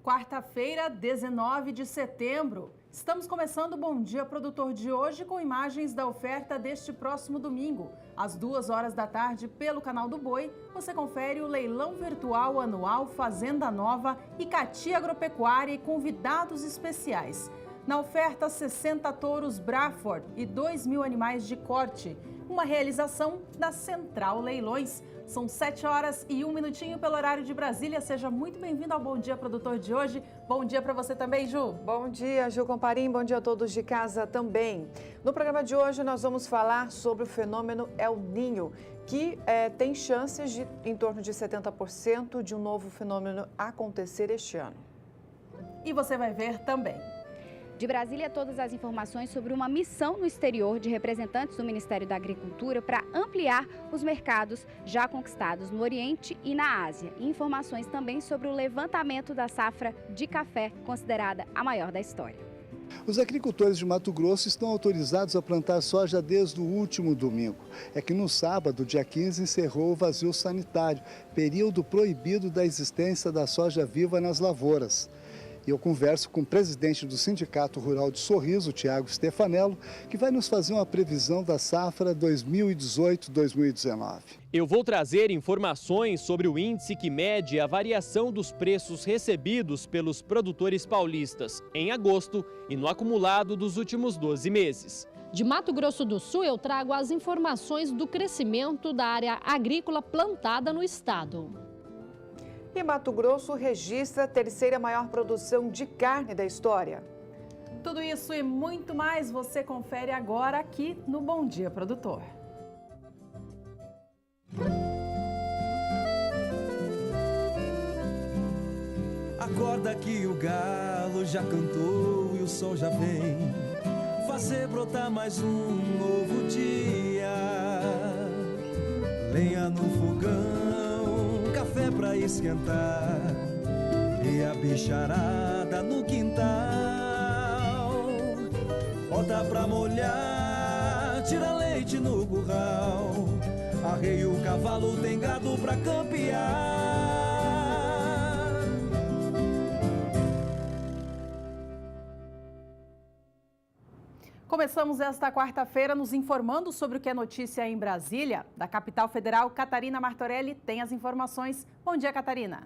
Quarta-feira, 19 de setembro. Estamos começando o Bom Dia Produtor de hoje com imagens da oferta deste próximo domingo. Às 2 horas da tarde, pelo canal do Boi, você confere o leilão virtual anual Fazenda Nova e Catia Agropecuária e convidados especiais. Na oferta, 60 touros Braford e 2.000 animais de corte. Uma realização da Central Leilões. São 7 horas e 1 minutinho pelo horário de Brasília. Seja muito bem-vindo ao Bom Dia Produtor de hoje. Bom dia para você também, Ju. Bom dia, Ju Comparim. Bom dia a todos de casa também. No programa de hoje nós vamos falar sobre o fenômeno El Niño, que tem chances de em torno de 70% de um novo fenômeno acontecer este ano. E você vai ver também. De Brasília, todas as informações sobre uma missão no exterior de representantes do Ministério da Agricultura para ampliar os mercados já conquistados no Oriente e na Ásia. E informações também sobre o levantamento da safra de café, considerada a maior da história. Os agricultores de Mato Grosso estão autorizados a plantar soja desde o último domingo. É que no sábado, dia 15, encerrou o vazio sanitário, período proibido da existência da soja viva nas lavouras. E eu converso com o presidente do Sindicato Rural de Sorriso, Tiago Stefanello, que vai nos fazer uma previsão da safra 2018-2019. Eu vou trazer informações sobre o índice que mede a variação dos preços recebidos pelos produtores paulistas em agosto e no acumulado dos últimos 12 meses. De Mato Grosso do Sul, eu trago as informações do crescimento da área agrícola plantada no estado. E Mato Grosso registra a terceira maior produção de carne da história. Tudo isso e muito mais você confere agora aqui no Bom Dia Produtor. Acorda que o galo já cantou e o sol já vem fazer brotar mais um novo dia. Lenha no fogão, café pra esquentar e a bicharada no quintal. Bota pra molhar, tira leite no curral, arreia o cavalo, tem gado pra campear. Começamos esta quarta-feira nos informando sobre o que é notícia em Brasília. Da capital federal, Catarina Martorelli tem as informações. Bom dia, Catarina.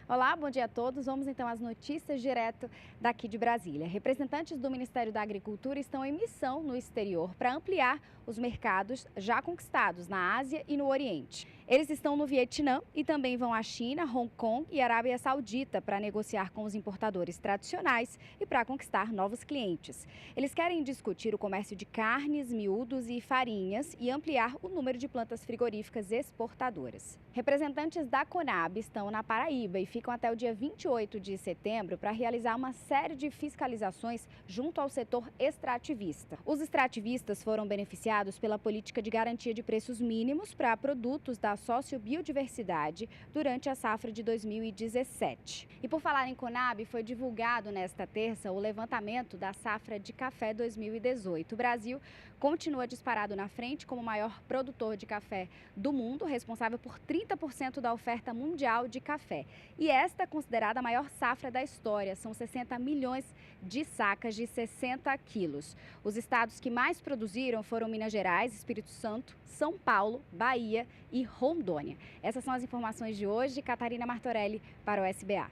Olá, bom dia a todos. Vamos então às notícias direto daqui de Brasília. Representantes do Ministério da Agricultura estão em missão no exterior para ampliar os mercados já conquistados na Ásia e no Oriente. Eles estão no Vietnã e também vão à China, Hong Kong e Arábia Saudita para negociar com os importadores tradicionais e para conquistar novos clientes. Eles querem discutir o comércio de carnes, miúdos e farinhas e ampliar o número de plantas frigoríficas exportadoras. Representantes da Conab estão na Paraíba e ficam até o dia 28 de setembro para realizar uma série de fiscalizações junto ao setor extrativista. Os extrativistas foram beneficiados pela política de garantia de preços mínimos para produtos da sociobiodiversidade durante a safra de 2017. E por falar em Conab, foi divulgado nesta terça o levantamento da safra de café 2018. O Brasil continua disparado na frente como o maior produtor de café do mundo, responsável por 30% da oferta mundial de café. E esta é considerada a maior safra da história, são 60 milhões de sacas de 60 quilos. Os estados que mais produziram foram Minas Gerais, Espírito Santo, São Paulo, Bahia e Rondônia. Essas são as informações de hoje. Catarina Martorelli para o SBA.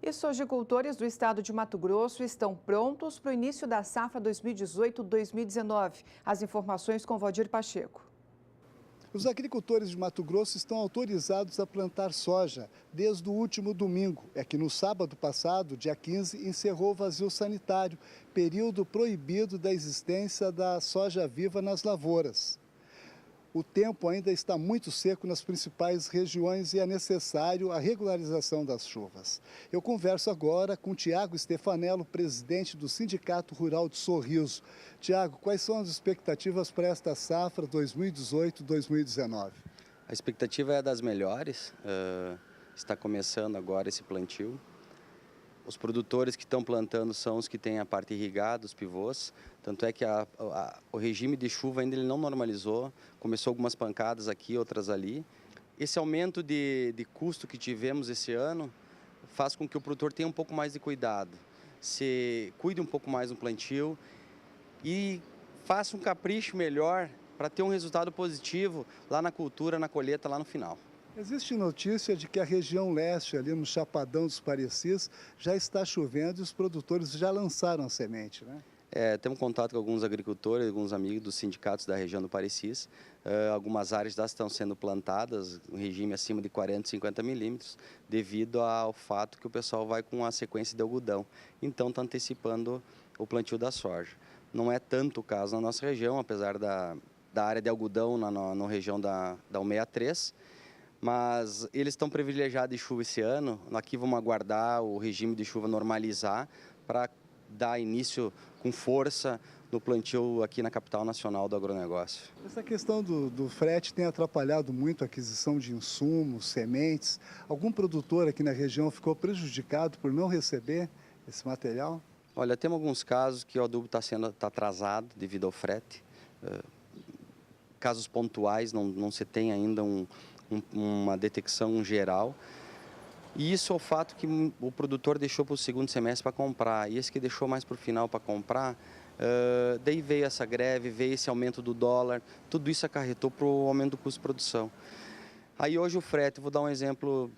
E sojicultores do estado de Mato Grosso estão prontos para o início da safra 2018-2019. As informações com Valdir Pacheco. Os agricultores de Mato Grosso estão autorizados a plantar soja desde o último domingo. É que no sábado passado, dia 15, encerrou o vazio sanitário, período proibido da existência da soja viva nas lavouras. O tempo ainda está muito seco nas principais regiões e é necessário a regularização das chuvas. Eu converso agora com Tiago Stefanello, presidente do Sindicato Rural de Sorriso. Tiago, quais são as expectativas para esta safra 2018-2019? A expectativa é das melhores, está começando agora esse plantio. Os produtores que estão plantando são os que têm a parte irrigada, os pivôs. Tanto é que o regime de chuva ainda ele não normalizou. Começou algumas pancadas aqui, outras ali. Esse aumento de custo que tivemos esse ano faz com que o produtor tenha um pouco mais de cuidado, se cuide um pouco mais no plantio e faça um capricho melhor para ter um resultado positivo lá na cultura, na colheita, lá no final. Existe notícia de que a região leste, ali no Chapadão dos Parecis, já está chovendo e os produtores já lançaram a semente, né? Temos contato com alguns agricultores, alguns amigos dos sindicatos da região do Parecis. Algumas áreas já estão sendo plantadas, em regime acima de 40, 50 milímetros, devido ao fato que o pessoal vai com a sequência de algodão. Então está antecipando o plantio da soja. Não é tanto o caso na nossa região, apesar da área de algodão na região da 163, mas eles estão privilegiados de chuva esse ano. Aqui vamos aguardar o regime de chuva normalizar para dar início com força no plantio aqui na capital nacional do agronegócio. Essa questão do frete tem atrapalhado muito a aquisição de insumos, sementes. Algum produtor aqui na região ficou prejudicado por não receber esse material? Olha, temos alguns casos que o adubo está atrasado devido ao frete. Casos pontuais, não se tem ainda uma detecção geral. E isso é o fato que o produtor deixou para o segundo semestre para comprar. E esse que deixou mais para o final para comprar, daí veio essa greve, veio esse aumento do dólar. Tudo isso acarretou para o aumento do custo de produção. Aí hoje o frete, vou dar um exemplo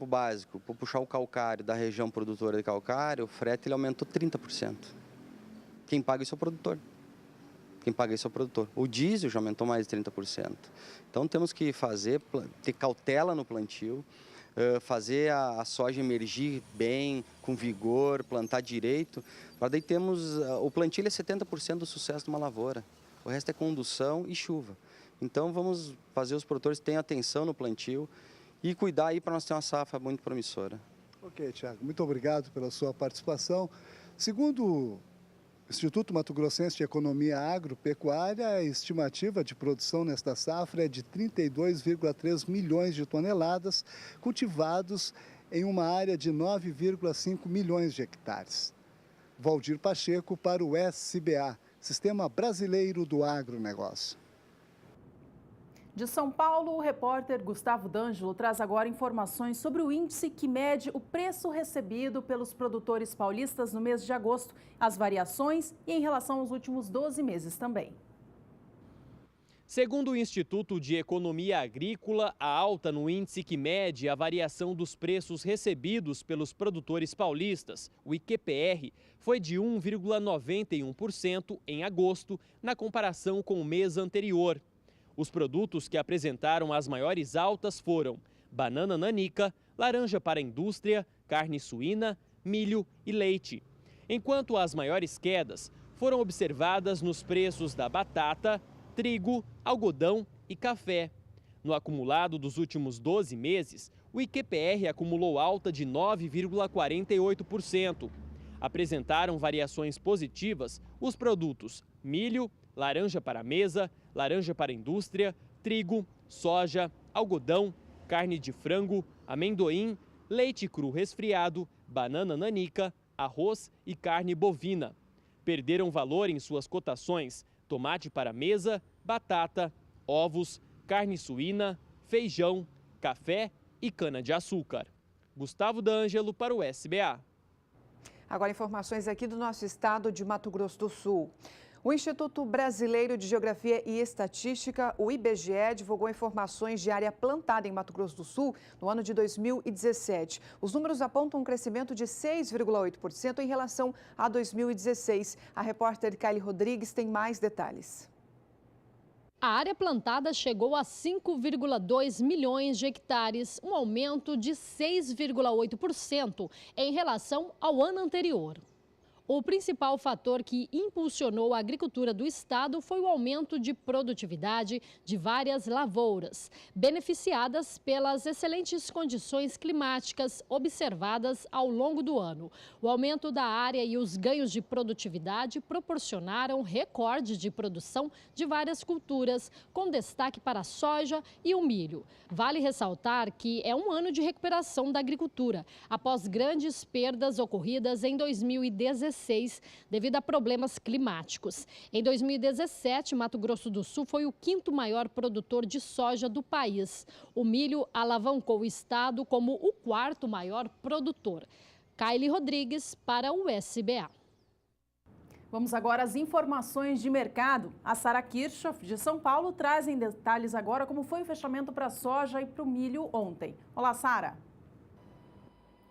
básico. Para puxar o calcário da região produtora de calcário, o frete ele aumentou 30%. Quem paga isso é o produtor. O diesel já aumentou mais de 30%. Então temos que ter cautela no plantio, fazer a soja emergir bem, com vigor, plantar direito. Para daí o plantio é 70% do sucesso de uma lavoura. O resto é condução e chuva. Então vamos fazer os produtores terem atenção no plantio e cuidar aí para nós ter uma safra muito promissora. Ok, Thiago, muito obrigado pela sua participação. Segundo o Instituto Mato Grossense de Economia Agropecuária, a estimativa de produção nesta safra é de 32,3 milhões de toneladas, cultivados em uma área de 9,5 milhões de hectares. Valdir Pacheco para o SBA, Sistema Brasileiro do Agronegócio. De São Paulo, o repórter Gustavo D'Angelo traz agora informações sobre o índice que mede o preço recebido pelos produtores paulistas no mês de agosto, as variações e em relação aos últimos 12 meses também. Segundo o Instituto de Economia Agrícola, a alta no índice que mede a variação dos preços recebidos pelos produtores paulistas, o IQPR, foi de 1,91% em agosto, na comparação com o mês anterior. Os produtos que apresentaram as maiores altas foram banana nanica, laranja para a indústria, carne suína, milho e leite. Enquanto as maiores quedas foram observadas nos preços da batata, trigo, algodão e café. No acumulado dos últimos 12 meses, o IQPR acumulou alta de 9,48%. Apresentaram variações positivas os produtos milho, laranja para a mesa, laranja para a indústria, trigo, soja, algodão, carne de frango, amendoim, leite cru resfriado, banana nanica, arroz e carne bovina. Perderam valor em suas cotações tomate para a mesa, batata, ovos, carne suína, feijão, café e cana-de-açúcar. Gustavo D'Angelo para o SBA. Agora informações aqui do nosso estado de Mato Grosso do Sul. O Instituto Brasileiro de Geografia e Estatística, o IBGE, divulgou informações de área plantada em Mato Grosso do Sul no ano de 2017. Os números apontam um crescimento de 6,8% em relação a 2016. A repórter Kylie Rodrigues tem mais detalhes. A área plantada chegou a 5,2 milhões de hectares, um aumento de 6,8% em relação ao ano anterior. O principal fator que impulsionou a agricultura do estado foi o aumento de produtividade de várias lavouras, beneficiadas pelas excelentes condições climáticas observadas ao longo do ano. O aumento da área e os ganhos de produtividade proporcionaram recorde de produção de várias culturas, com destaque para a soja e o milho. Vale ressaltar que é um ano de recuperação da agricultura, após grandes perdas ocorridas em 2017. 2016 devido a problemas climáticos. Em 2017, Mato Grosso do Sul foi o 5º maior produtor de soja do país. O milho alavancou o estado como o 4º maior produtor. Kaile Rodrigues para o SBA. Vamos agora às informações de mercado. A Sara Kirchhoff, de São Paulo, traz em detalhes agora como foi o fechamento para a soja e para o milho ontem. Olá, Sara.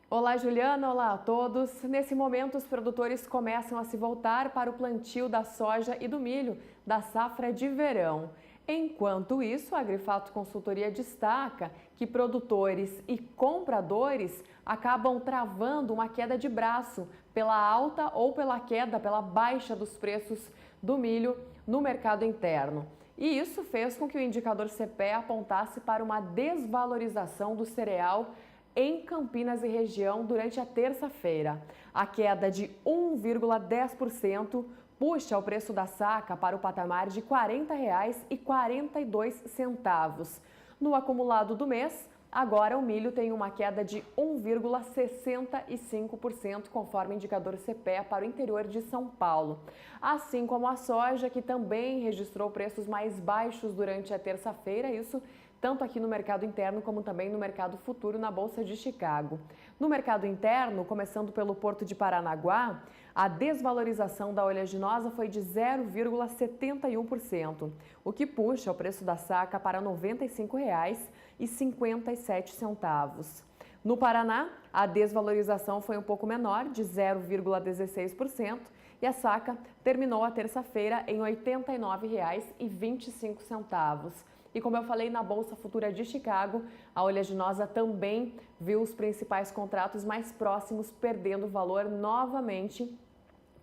Olá, Juliana. Olá a todos. Nesse momento, os produtores começam a se voltar para o plantio da soja e do milho da safra de verão. Enquanto isso, a Agrifato Consultoria destaca que produtores e compradores acabam travando uma queda de braço pela alta ou pela queda, pela baixa dos preços do milho no mercado interno. E isso fez com que o indicador CPE apontasse para uma desvalorização do cereal em Campinas e região durante a terça-feira. A queda de 1,10% puxa o preço da saca para o patamar de R$ 40,42. No acumulado do mês, agora o milho tem uma queda de 1,65%, conforme indicador CPE para o interior de São Paulo. Assim como a soja, que também registrou preços mais baixos durante a terça-feira, isso tanto aqui no mercado interno como também no mercado futuro na Bolsa de Chicago. No mercado interno, começando pelo Porto de Paranaguá, a desvalorização da oleaginosa foi de 0,71%, o que puxa o preço da saca para R$ 95,57. No Paraná, a desvalorização foi um pouco menor, de 0,16%, e a saca terminou a terça-feira em R$ 89,25. E como eu falei, na Bolsa Futura de Chicago, a oleaginosa também viu os principais contratos mais próximos perdendo valor novamente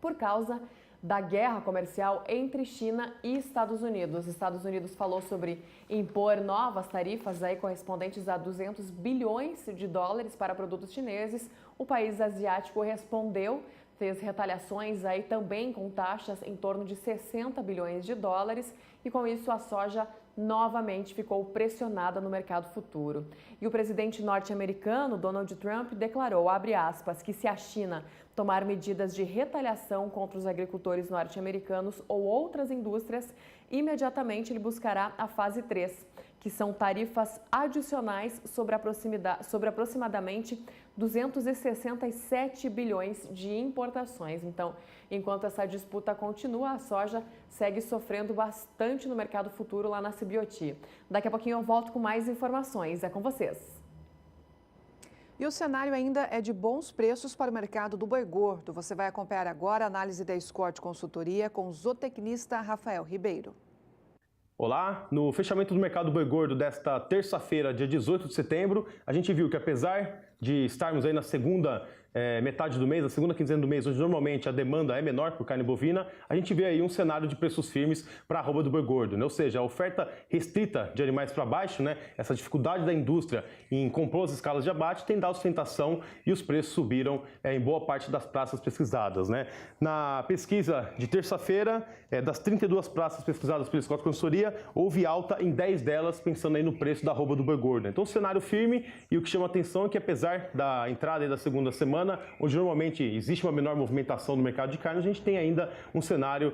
por causa da guerra comercial entre China e Estados Unidos. Os Estados Unidos falou sobre impor novas tarifas aí correspondentes a 200 bilhões de dólares para produtos chineses. O país asiático respondeu, fez retaliações aí também com taxas em torno de 60 bilhões de dólares e com isso a soja novamente ficou pressionada no mercado futuro. E o presidente norte-americano, Donald Trump, declarou, abre aspas, que se a China tomar medidas de retaliação contra os agricultores norte-americanos ou outras indústrias, imediatamente ele buscará a fase 3, que são tarifas adicionais sobre aproximadamente 267 bilhões de importações. Então, enquanto essa disputa continua, a soja segue sofrendo bastante no mercado futuro lá na Cibioti. Daqui a pouquinho eu volto com mais informações. É com vocês. E o cenário ainda é de bons preços para o mercado do boi gordo. Você vai acompanhar agora a análise da Scott Consultoria com o zootecnista Rafael Ribeiro. Olá, no fechamento do mercado do boi gordo desta terça-feira, dia 18 de setembro, a gente viu que apesar de estarmos aí na segunda metade do mês, a segunda quinzena do mês, onde normalmente a demanda é menor por carne bovina, a gente vê aí um cenário de preços firmes para a arroba do boi gordo, né? Ou seja, a oferta restrita de animais para baixo, né? Essa dificuldade da indústria em compor as escalas de abate tem dado sustentação e os preços subiram em boa parte das praças pesquisadas, né? Na pesquisa de terça-feira, das 32 praças pesquisadas pela Scott Consultoria, houve alta em 10 delas, pensando aí no preço da arroba do boi gordo. Então, cenário firme, e o que chama atenção é que apesar da entrada aí da segunda semana, onde normalmente existe uma menor movimentação no mercado de carne, a gente tem ainda um cenário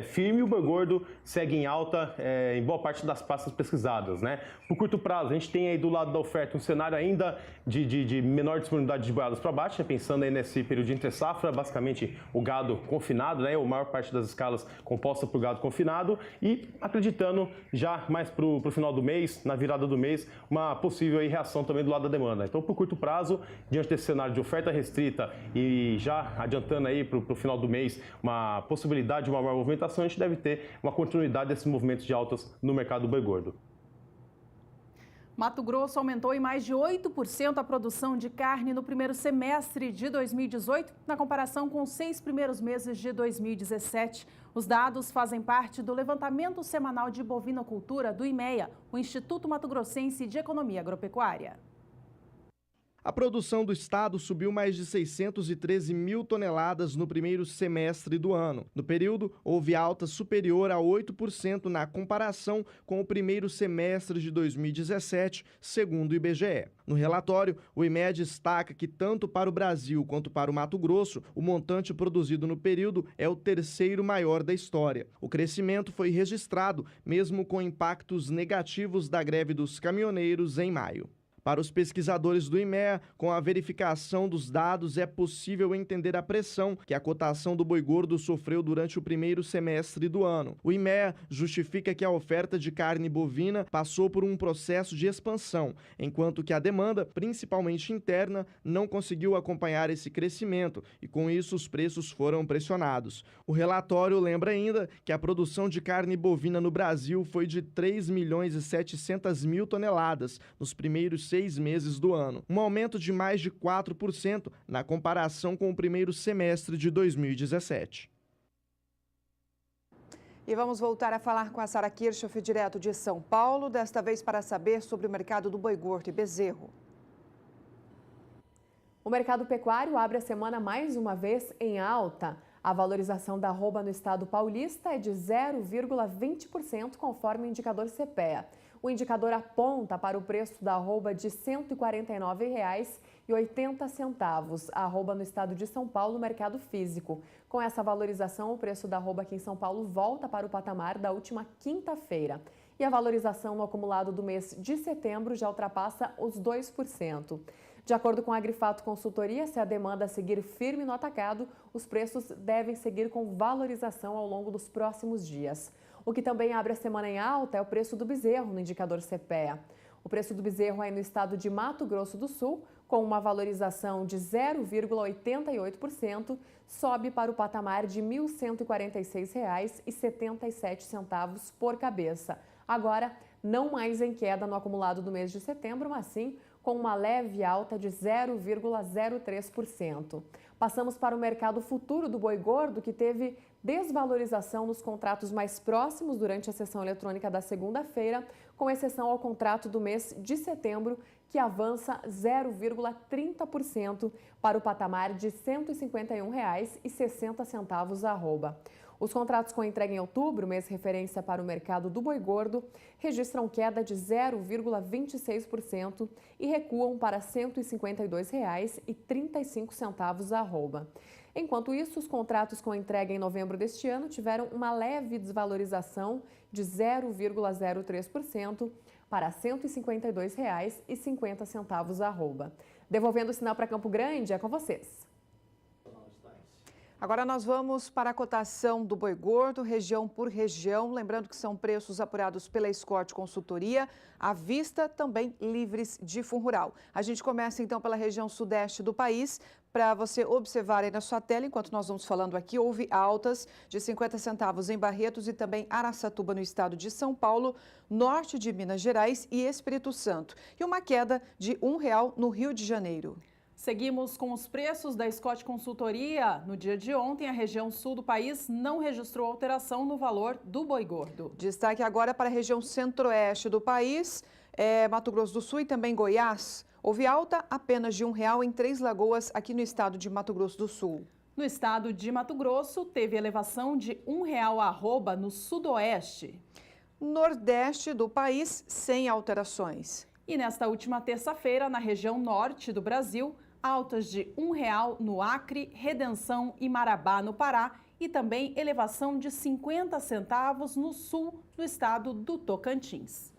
firme e o boi gordo segue em alta em boa parte das praças pesquisadas, né? Por curto prazo, a gente tem aí do lado da oferta um cenário ainda de menor disponibilidade de boiadas para baixo, né? Pensando aí nesse período de entre-safra, basicamente o gado confinado, né? A maior parte das escalas composta por gado confinado, e acreditando já mais para o final do mês, na virada do mês, uma possível aí reação também do lado da demanda. Então, por curto prazo, diante desse cenário de oferta restrita e já adiantando aí para o final do mês uma possibilidade de uma maior movimentação, a gente deve ter uma continuidade desses movimentos de altas no mercado do boi gordo. Mato Grosso aumentou em mais de 8% a produção de carne no primeiro semestre de 2018, na comparação com os 6 primeiros meses de 2017. Os dados fazem parte do levantamento semanal de bovinocultura do IMEA, o Instituto Mato Grossense de Economia Agropecuária. A produção do estado subiu mais de 613 mil toneladas no primeiro semestre do ano. No período, houve alta superior a 8% na comparação com o primeiro semestre de 2017, segundo o IBGE. No relatório, o IMEA destaca que tanto para o Brasil quanto para o Mato Grosso, o montante produzido no período é o terceiro maior da história. O crescimento foi registrado, mesmo com impactos negativos da greve dos caminhoneiros em maio. Para os pesquisadores do IMEA, com a verificação dos dados, é possível entender a pressão que a cotação do boi gordo sofreu durante o primeiro semestre do ano. O IMEA justifica que a oferta de carne bovina passou por um processo de expansão, enquanto que a demanda, principalmente interna, não conseguiu acompanhar esse crescimento e, com isso, os preços foram pressionados. O relatório lembra ainda que a produção de carne bovina no Brasil foi de 3.700.000 toneladas nos primeiros 6 meses do ano, um aumento de mais de 4% na comparação com o primeiro semestre de 2017. E vamos voltar a falar com a Sara Kirchhoff, direto de São Paulo, desta vez para saber sobre o mercado do boi gordo e bezerro. O mercado pecuário abre a semana mais uma vez em alta. A valorização da arroba no estado paulista é de 0,20%, conforme o indicador CPEA. O indicador aponta para o preço da arroba de R$ 149,80, a arroba no estado de São Paulo, no mercado físico. Com essa valorização, o preço da arroba aqui em São Paulo volta para o patamar da última quinta-feira. E a valorização no acumulado do mês de setembro já ultrapassa os 2%. De acordo com a Agrifato Consultoria, se a demanda seguir firme no atacado, os preços devem seguir com valorização ao longo dos próximos dias. O que também abre a semana em alta é o preço do bezerro no indicador CPEA. O preço do bezerro aí no estado de Mato Grosso do Sul, com uma valorização de 0,88%, sobe para o patamar de R$ 1.146,77 por cabeça. Agora, não mais em queda no acumulado do mês de setembro, mas sim com uma leve alta de 0,03%. Passamos para o mercado futuro do boi gordo, que teve desvalorização nos contratos mais próximos durante a sessão eletrônica da segunda-feira, com exceção ao contrato do mês de setembro, que avança 0,30% para o patamar de R$ 151,60 a arroba. Os contratos com entrega em outubro, mês referência para o mercado do boi gordo, registram queda de 0,26% e recuam para R$ 152,35 a arroba. Enquanto isso, os contratos com entrega em novembro deste ano tiveram uma leve desvalorização de 0,03% para R$ 152,50 a arroba. Devolvendo o sinal para Campo Grande, é com vocês. Agora nós vamos para a cotação do boi gordo, região por região. Lembrando que são preços apurados pela Scott Consultoria, à vista, também livres de fundo rural. A gente começa então pela região sudeste do país. Para você observar aí na sua tela, enquanto nós vamos falando aqui, houve altas de 50 centavos em Barretos e também Araçatuba, no estado de São Paulo, norte de Minas Gerais e Espírito Santo. E uma queda de R$ 1,00 no Rio de Janeiro. Seguimos com os preços da Scott Consultoria. No dia de ontem, a região sul do país não registrou alteração no valor do boi gordo. Destaque agora para a região centro-oeste do país, Mato Grosso do Sul e também Goiás. Houve alta apenas de R$ 1,00 em Três Lagoas, aqui no estado de Mato Grosso do Sul. No estado de Mato Grosso, teve elevação de R$ 1,00 a arroba no sudoeste. Nordeste do país, sem alterações. E nesta última terça-feira, na região norte do Brasil, altas de R$ 1,00 no Acre, Redenção e Marabá, no Pará, e também elevação de 50 centavos no sul do estado do Tocantins.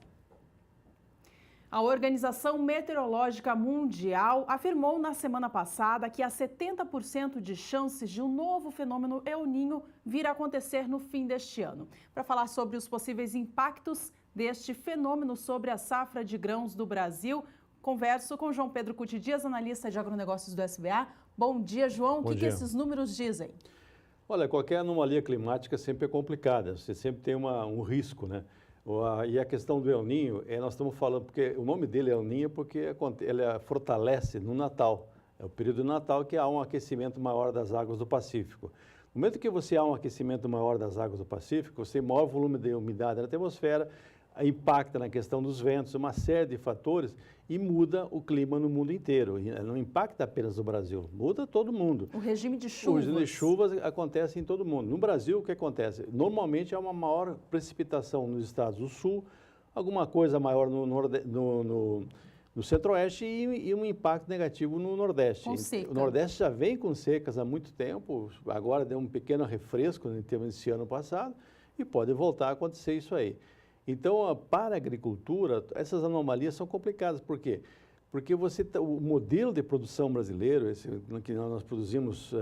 A Organização Meteorológica Mundial afirmou na semana passada que há 70% de chances de um novo fenômeno El Niño vir a acontecer no fim deste ano. Para falar sobre os possíveis impactos deste fenômeno sobre a safra de grãos do Brasil, converso com João Pedro Cuti Dias, analista de agronegócios do SBA. Bom dia, João. O que esses números dizem? Olha, qualquer anomalia climática sempre é complicada. Você sempre tem um risco, né? E a questão do El Niño, nós estamos falando, porque o nome dele é El Niño porque ele fortalece no Natal. É o período do Natal que há um aquecimento maior das águas do Pacífico. No momento que você há um aquecimento maior das águas do Pacífico, você tem maior volume de umidade na atmosfera, impacta na questão dos ventos, uma série de fatores e muda o clima no mundo inteiro. E não impacta apenas o Brasil, muda todo mundo. O regime de O chuvas. regime de chuvas acontece em todo mundo. No Brasil, o que acontece? Normalmente há uma maior precipitação nos estados do sul, alguma coisa maior no centro-oeste e um impacto negativo no nordeste. Com seca. O nordeste já vem com secas há muito tempo, agora deu um pequeno refresco em termos desse ano passado e pode voltar a acontecer isso aí. Então, para a agricultura, essas anomalias são complicadas. Por quê? Porque o modelo de produção brasileiro, que nós produzimos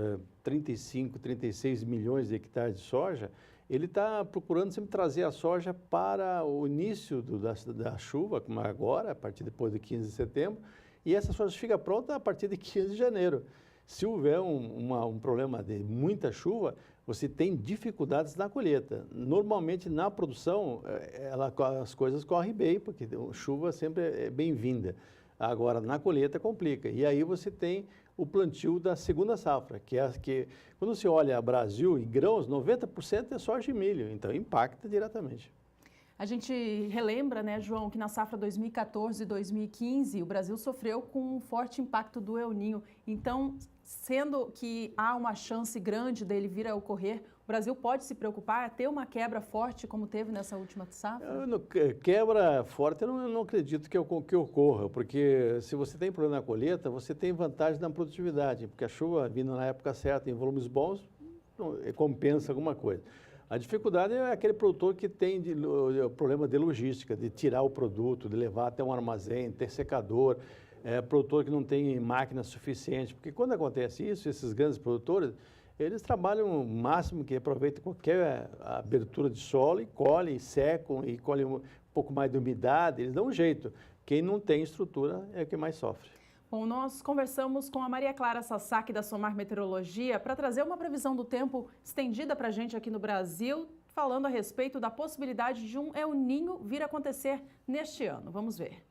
35, 36 milhões de hectares de soja, ele está procurando sempre trazer a soja para o início da chuva, como agora, a partir depois de 15 de setembro, e essa soja fica pronta a partir de 15 de janeiro. Se houver um problema de muita chuva, você tem dificuldades na colheita. Normalmente, na produção, as coisas correm bem, porque chuva sempre é bem-vinda. Agora, na colheita, complica. E aí você tem o plantio da segunda safra, que quando você olha Brasil e grãos, 90% é soja e milho, então impacta diretamente. A gente relembra, né, João, que na safra 2014 e 2015 o Brasil sofreu com um forte impacto do El Niño. Então, sendo que há uma chance grande dele vir a ocorrer, o Brasil pode se preocupar, ter uma quebra forte como teve nessa última safra? Quebra forte eu não acredito que ocorra, porque se você tem problema na colheita, você tem vantagem na produtividade, porque a chuva vindo na época certa, em volumes bons, compensa alguma coisa. A dificuldade é aquele produtor que tem problema de logística, de tirar o produto, de levar até um armazém, ter secador, produtor que não tem máquina suficiente, porque quando acontece isso, esses grandes produtores, eles trabalham o máximo que aproveitam qualquer abertura de solo e colhem, e secam, e colhem um pouco mais de umidade, eles dão um jeito. Quem não tem estrutura é o que mais sofre. Bom, nós conversamos com a Maria Clara Sasaki da Somar Meteorologia para trazer uma previsão do tempo estendida para a gente aqui no Brasil, falando a respeito da possibilidade de um El Niño vir a acontecer neste ano. Vamos ver.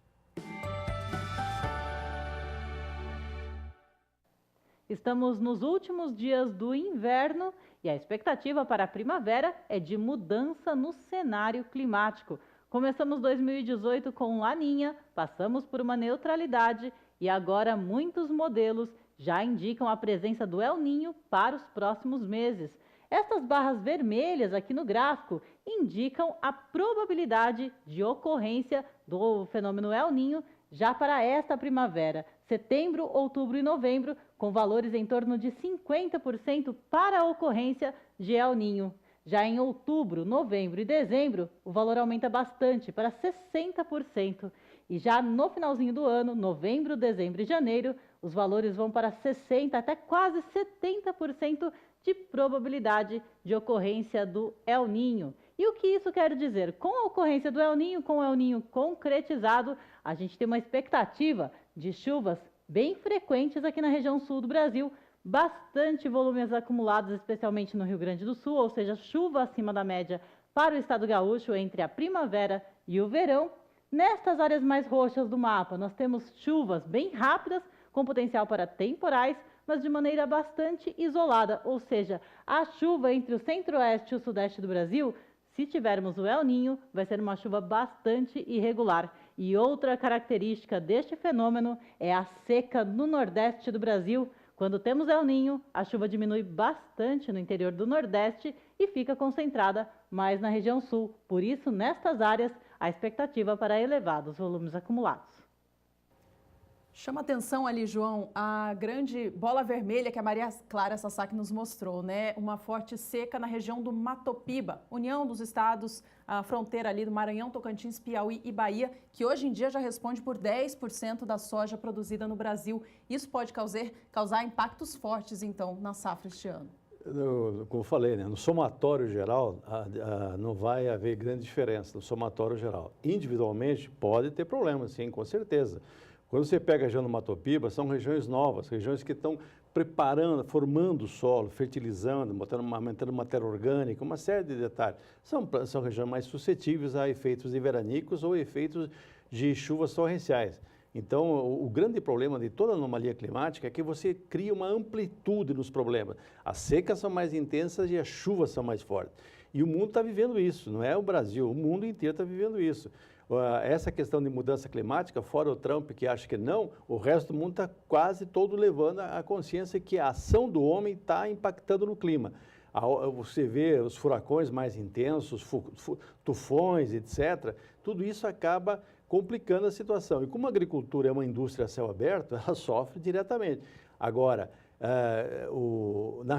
Estamos nos últimos dias do inverno e a expectativa para a primavera é de mudança no cenário climático. Começamos 2018 com Laninha, passamos por uma neutralidade e agora muitos modelos já indicam a presença do El Niño para os próximos meses. Estas barras vermelhas aqui no gráfico indicam a probabilidade de ocorrência do fenômeno El Niño já para esta primavera, setembro, outubro e novembro, com valores em torno de 50% para a ocorrência de El Niño. Já em outubro, novembro e dezembro, o valor aumenta bastante, para 60%. E já no finalzinho do ano, novembro, dezembro e janeiro, os valores vão para 60% até quase 70% de probabilidade de ocorrência do El Niño. E o que isso quer dizer? Com a ocorrência do El Niño, com o El Niño concretizado, a gente tem uma expectativa de chuvas bem frequentes aqui na região sul do Brasil, bastante volumes acumulados, especialmente no Rio Grande do Sul, ou seja, chuva acima da média para o estado gaúcho entre a primavera e o verão. Nestas áreas mais roxas do mapa, nós temos chuvas bem rápidas, com potencial para temporais, mas de maneira bastante isolada, ou seja, a chuva entre o centro-oeste e o sudeste do Brasil, se tivermos o El Niño, vai ser uma chuva bastante irregular. E outra característica deste fenômeno é a seca no nordeste do Brasil. Quando temos El Niño, a chuva diminui bastante no interior do nordeste e fica concentrada mais na região sul. Por isso, nestas áreas, a expectativa para elevados volumes acumulados. Chama atenção ali, João, a grande bola vermelha que a Maria Clara Sasaki nos mostrou, né? Uma forte seca na região do Matopiba, união dos estados, a fronteira ali do Maranhão, Tocantins, Piauí e Bahia, que hoje em dia já responde por 10% da soja produzida no Brasil. Isso pode causar impactos fortes, então, na safra este ano. Como eu falei, né? No somatório geral, não vai haver grande diferença no somatório geral. Individualmente, pode ter problemas, sim, com certeza. Quando você pega a região do Matopiba, são regiões novas, regiões que estão preparando, formando o solo, fertilizando, aumentando matéria orgânica, uma série de detalhes. São regiões mais suscetíveis a efeitos de veranicos ou efeitos de chuvas torrenciais. Então, o grande problema de toda anomalia climática é que você cria uma amplitude nos problemas. As secas são mais intensas e as chuvas são mais fortes. E o mundo está vivendo isso, não é o Brasil, o mundo inteiro está vivendo isso. Essa questão de mudança climática, fora o Trump que acha que não, o resto do mundo está quase todo levando a consciência que a ação do homem está impactando no clima. Você vê os furacões mais intensos, tufões, etc., tudo isso acaba complicando a situação. E como a agricultura é uma indústria a céu aberto, ela sofre diretamente. Agora, na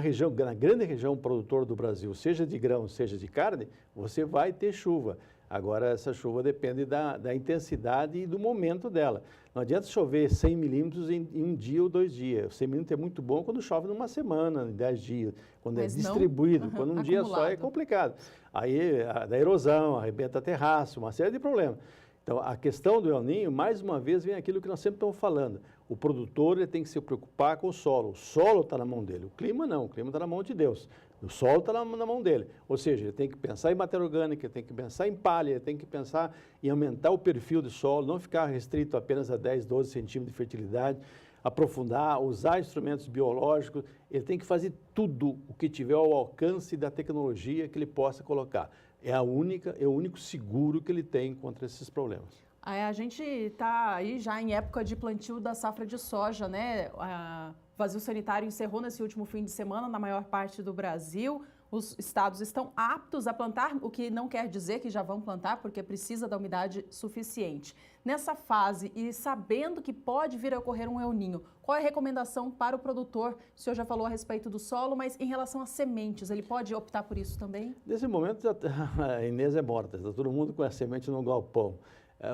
grande região produtora do Brasil, seja de grão, seja de carne, você vai ter chuva. Agora, essa chuva depende da intensidade e do momento dela. Não adianta chover 100 milímetros em um dia ou 2 dias. 100 milímetros é muito bom quando chove numa semana, em 10 dias, quando é distribuído. Quando um dia só é complicado. Aí, da erosão, arrebenta terraço, uma série de problemas. Então, a questão do El Niño, mais uma vez, vem aquilo que nós sempre estamos falando. O produtor ele tem que se preocupar com o solo. O solo está na mão dele. O clima não, o clima está na mão de Deus. O solo está na mão dele. Ou seja, ele tem que pensar em matéria orgânica, ele tem que pensar em palha, ele tem que pensar em aumentar o perfil de solo, não ficar restrito apenas a 10, 12 centímetros de fertilidade, aprofundar, usar instrumentos biológicos. Ele tem que fazer tudo o que tiver ao alcance da tecnologia que ele possa colocar. É o único seguro que ele tem contra esses problemas. A gente está aí já em época de plantio da safra de soja, né? O vazio sanitário encerrou nesse último fim de semana na maior parte do Brasil. Os estados estão aptos a plantar, o que não quer dizer que já vão plantar, porque precisa da umidade suficiente. Nessa fase e sabendo que pode vir a ocorrer um El Niño, qual é a recomendação para o produtor? O senhor já falou a respeito do solo, mas em relação às sementes, ele pode optar por isso também? Nesse momento, a Inês é morta, está todo mundo com a semente no galpão.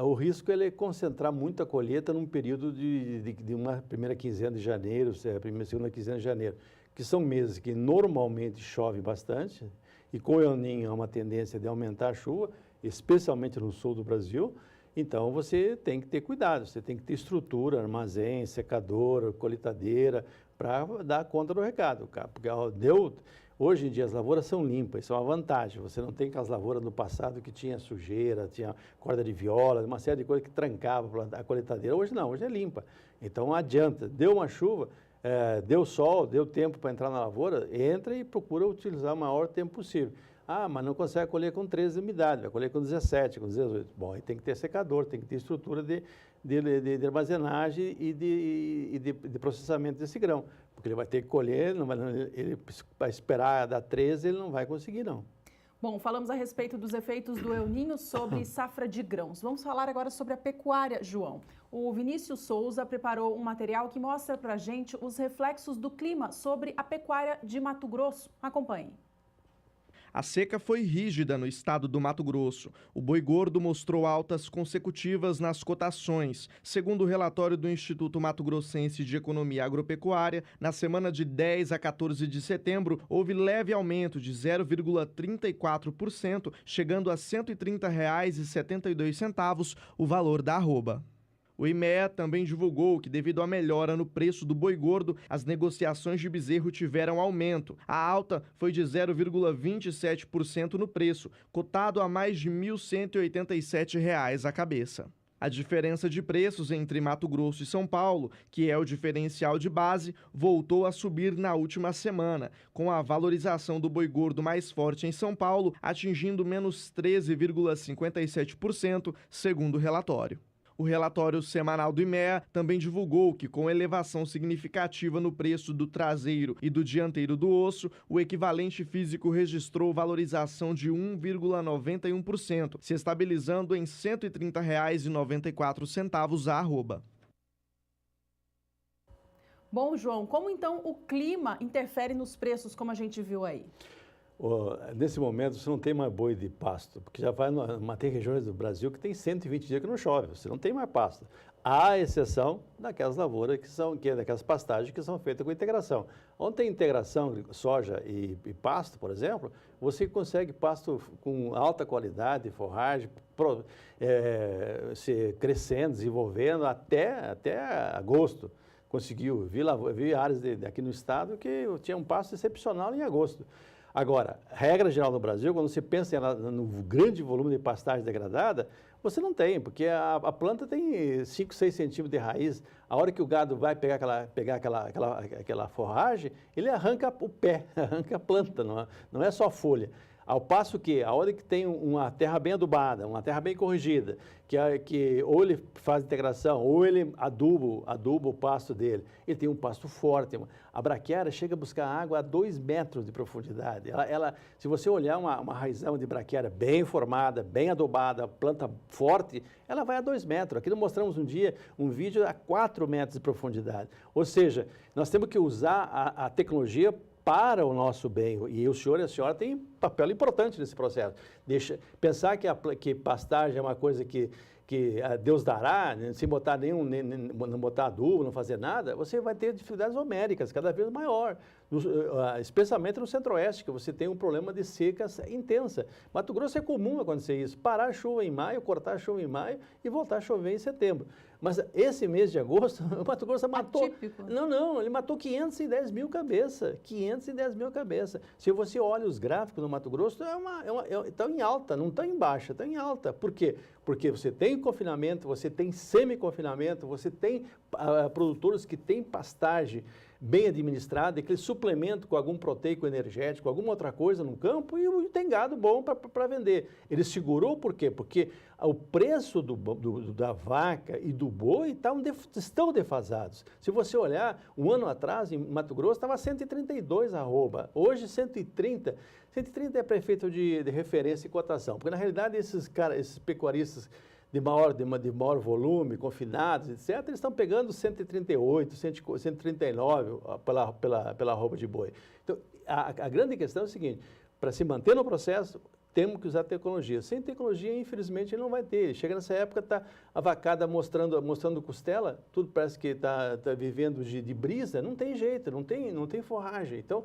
O risco é concentrar muita colheita num período de uma primeira quinzena de janeiro, segunda quinzena de janeiro, que são meses que normalmente chove bastante, e com o El Niño há uma tendência de aumentar a chuva, especialmente no sul do Brasil. Então, você tem que ter cuidado, você tem que ter estrutura, armazém, secadora, colheitadeira, para dar conta do recado. Porque hoje em dia as lavouras são limpas, isso é uma vantagem. Você não tem aquelas lavouras no passado que tinha sujeira, tinha corda de viola, uma série de coisas que trancava a colheitadeira. Hoje não, hoje é limpa. Então, não adianta. Deu uma chuva, deu sol, deu tempo para entrar na lavoura, entra e procura utilizar o maior tempo possível. Ah, mas não consegue colher com 13 de umidade, vai colher com 17, com 18. Bom, aí tem que ter secador, tem que ter estrutura de armazenagem e de processamento desse grão. Porque ele vai ter que colher, ele vai esperar dar 13, ele não vai conseguir, não. Bom, falamos a respeito dos efeitos do El Niño sobre safra de grãos. Vamos falar agora sobre a pecuária, João. O Vinícius Souza preparou um material que mostra para a gente os reflexos do clima sobre a pecuária de Mato Grosso. Acompanhe. A seca foi rígida no estado do Mato Grosso. O boi gordo mostrou altas consecutivas nas cotações. Segundo o relatório do Instituto Mato Grossense de Economia Agropecuária, na semana de 10 a 14 de setembro, houve leve aumento de 0,34%, chegando a R$ 130,72 o valor da arroba. O IMEA também divulgou que, devido à melhora no preço do boi gordo, as negociações de bezerro tiveram aumento. A alta foi de 0,27% no preço, cotado a mais de R$ 1.187 a cabeça. A diferença de preços entre Mato Grosso e São Paulo, que é o diferencial de base, voltou a subir na última semana, com a valorização do boi gordo mais forte em São Paulo, atingindo menos 13,57%, segundo o relatório. O relatório semanal do IMEA também divulgou que, com elevação significativa no preço do traseiro e do dianteiro do osso, o equivalente físico registrou valorização de 1,91%, se estabilizando em R$ 130,94 a arroba. Bom, João, como então o clima interfere nos preços, como a gente viu aí? Nesse momento, você não tem mais boi de pasto, porque já tem regiões do Brasil que tem 120 dias que não chove, você não tem mais pasto. Há exceção daquelas lavouras daquelas pastagens que são feitas com integração. Onde tem integração, soja e pasto, por exemplo, você consegue pasto com alta qualidade, forragem, se crescendo, desenvolvendo até agosto. Conseguiu, vi áreas aqui no estado que tinha um pasto excepcional em agosto. Agora, regra geral no Brasil, quando você pensa no grande volume de pastagem degradada, você não tem, porque a planta tem 5, 6 centímetros de raiz. A hora que o gado vai pegar aquela forragem, ele arranca o pé, arranca a planta, não é só a folha. Ao passo que, aonde que tem uma terra bem adubada, uma terra bem corrigida, que ou ele faz integração, ou ele aduba o pasto dele, ele tem um pasto forte. A braquiária chega a buscar água a 2 metros de profundidade. Se você olhar uma raizão de braquiária bem formada, bem adubada, planta forte, ela vai a 2 metros. Aqui nós mostramos um dia um vídeo a 4 metros de profundidade. Ou seja, nós temos que usar a tecnologia para o nosso bem. E o senhor e a senhora têm papel importante nesse processo. Pensar que pastagem é uma coisa que Deus dará, sem botar não botar adubo, não fazer nada, você vai ter dificuldades homéricas cada vez maior. Especialmente no centro-oeste, que você tem um problema de seca intensa. Mato Grosso é comum acontecer isso, parar a chuva em maio, cortar a chuva em maio e voltar a chover em setembro. Mas esse mês de agosto, o Mato Grosso matou... Atípico. Não, ele matou 510 mil cabeças. 510 mil cabeças. Se você olha os gráficos no Mato Grosso, estão em alta, não estão em baixa, estão em alta. Por quê? Porque você tem confinamento, você tem semi-confinamento, você tem produtores que têm pastagem bem administrada, aquele suplemento com algum proteico energético, alguma outra coisa no campo, e tem gado bom para vender. Ele segurou por quê? Porque o preço da vaca e do boi estão defasados. Se você olhar, um ano atrás, em Mato Grosso, estava 132 arroba, hoje 130. 130 é prefeito de referência e cotação, porque na realidade esses pecuaristas de maior volume, confinados, etc., eles estão pegando 138, 139 pela arroba de boi. Então, a grande questão é o seguinte, para se manter no processo, temos que usar tecnologia. Sem tecnologia, infelizmente, ele não vai ter. Chega nessa época, está a vacada mostrando costela, tudo parece que está vivendo de brisa, não tem jeito, não tem forragem. Então,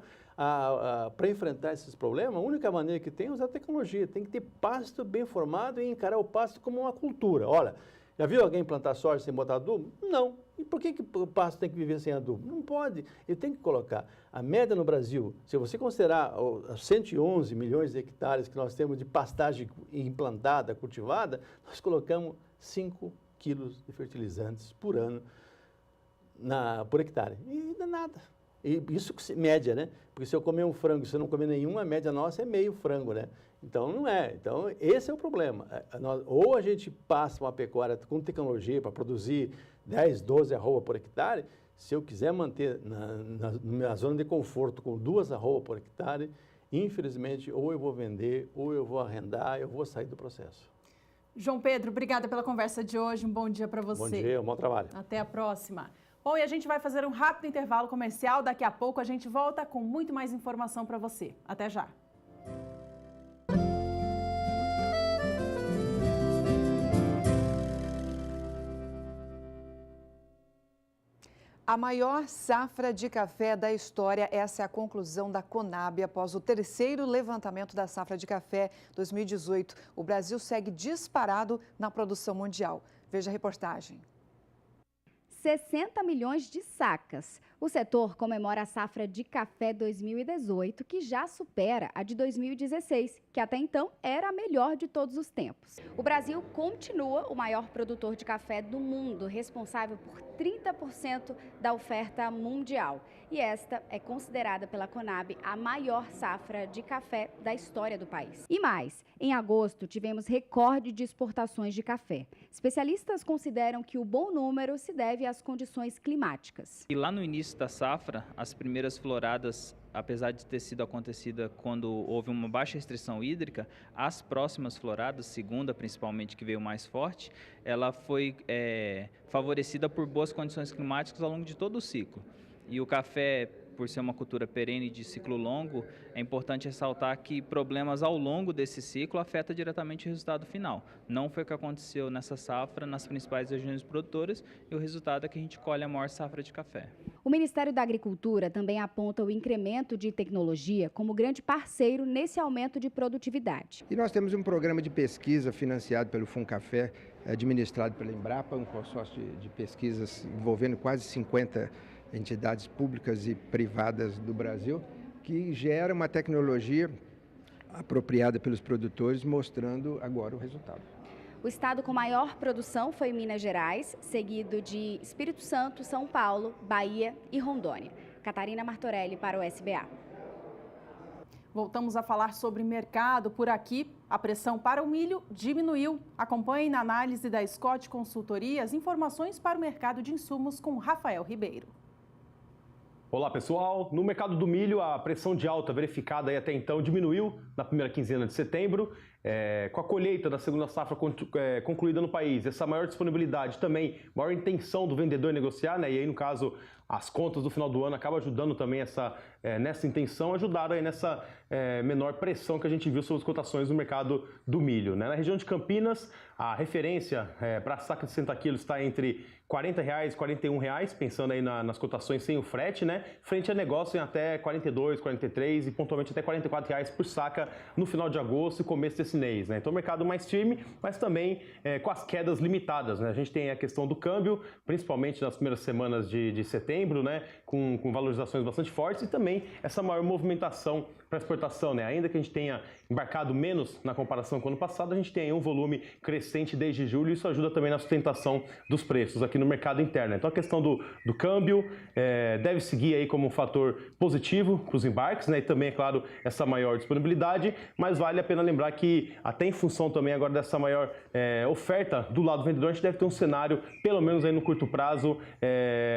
para enfrentar esses problemas, a única maneira que tem é usar tecnologia. Tem que ter pasto bem formado e encarar o pasto como uma cultura. Olha, já viu alguém plantar soja sem botar adubo? Não. E por que o pasto tem que viver sem adubo? Não pode. Ele tem que colocar. A média no Brasil, se você considerar os 111 milhões de hectares que nós temos de pastagem implantada, cultivada, nós colocamos 5 quilos de fertilizantes por ano por hectare. E não é nada. E isso média, né? Porque se eu comer um frango e se eu não comer nenhum, a média nossa é meio frango, né? Então, não é. Então, esse é o problema. Ou a gente passa uma pecuária com tecnologia para produzir 10, 12 arroba por hectare, se eu quiser manter na zona de conforto com 2 arroba por hectare, infelizmente, ou eu vou vender, ou eu vou arrendar, eu vou sair do processo. João Pedro, obrigada pela conversa de hoje. Um bom dia para você. Bom dia, um bom trabalho. Até a próxima. Bom, e a gente vai fazer um rápido intervalo comercial. Daqui a pouco a gente volta com muito mais informação para você. Até já. A maior safra de café da história, essa é a conclusão da Conab após o terceiro levantamento da safra de café 2018. O Brasil segue disparado na produção mundial. Veja a reportagem. 60 milhões de sacas. O setor comemora a safra de café 2018, que já supera a de 2016, que até então era a melhor de todos os tempos. O Brasil continua o maior produtor de café do mundo, responsável por 30% da oferta mundial. E esta é considerada pela Conab a maior safra de café da história do país. E mais, em agosto tivemos recorde de exportações de café. Especialistas consideram que o bom número se deve às condições climáticas. E lá no início da safra, as primeiras floradas, apesar de ter sido acontecida quando houve uma baixa restrição hídrica, as próximas floradas, segunda principalmente, que veio mais forte, ela foi favorecida por boas condições climáticas ao longo de todo o ciclo. E o café, por ser uma cultura perene de ciclo longo, é importante ressaltar que problemas ao longo desse ciclo afetam diretamente o resultado final. Não foi o que aconteceu nessa safra nas principais regiões produtoras e o resultado é que a gente colhe a maior safra de café. O Ministério da Agricultura também aponta o incremento de tecnologia como grande parceiro nesse aumento de produtividade. E nós temos um programa de pesquisa financiado pelo Funcafé, administrado pela Embrapa, um consórcio de pesquisas envolvendo quase 50 entidades públicas e privadas do Brasil, que gera uma tecnologia apropriada pelos produtores, mostrando agora o resultado. O estado com maior produção foi Minas Gerais, seguido de Espírito Santo, São Paulo, Bahia e Rondônia. Catarina Martorelli para o SBA. Voltamos a falar sobre mercado por aqui. A pressão para o milho diminuiu. Acompanhe na análise da Scott Consultoria as informações para o mercado de insumos com Rafael Ribeiro. Olá pessoal, no mercado do milho a pressão de alta verificada aí até então diminuiu na primeira quinzena de setembro, com a colheita da segunda safra concluída no país, essa maior disponibilidade também, maior intenção do vendedor negociar, né? E aí no caso as contas do final do ano acabam ajudando também nessa intenção, ajudaram aí nessa menor pressão que a gente viu sobre as cotações no mercado do milho, né? Na região de Campinas, a referência para a saca de 60 quilos está entre R$ 40 e R$ 41, pensando aí nas cotações sem o frete, né? Frente a negócio em até R$ 42, R$ 43 e pontualmente até R$ 44 por saca no final de agosto e começo desse mês, né? Então, mercado mais firme, mas também com as quedas limitadas, né? A gente tem a questão do câmbio, principalmente nas primeiras semanas de setembro, né? Com valorizações bastante fortes e também essa maior movimentação para exportação, né? Ainda que a gente tenha embarcado menos na comparação com o ano passado, a gente tem aí um volume crescente desde julho e isso ajuda também na sustentação dos preços aqui no mercado interno. Então a questão do câmbio deve seguir aí como um fator positivo para os embarques, né? E também, é claro, essa maior disponibilidade, mas vale a pena lembrar que até em função também agora dessa maior oferta do lado do vendedor, a gente deve ter um cenário, pelo menos aí no curto prazo,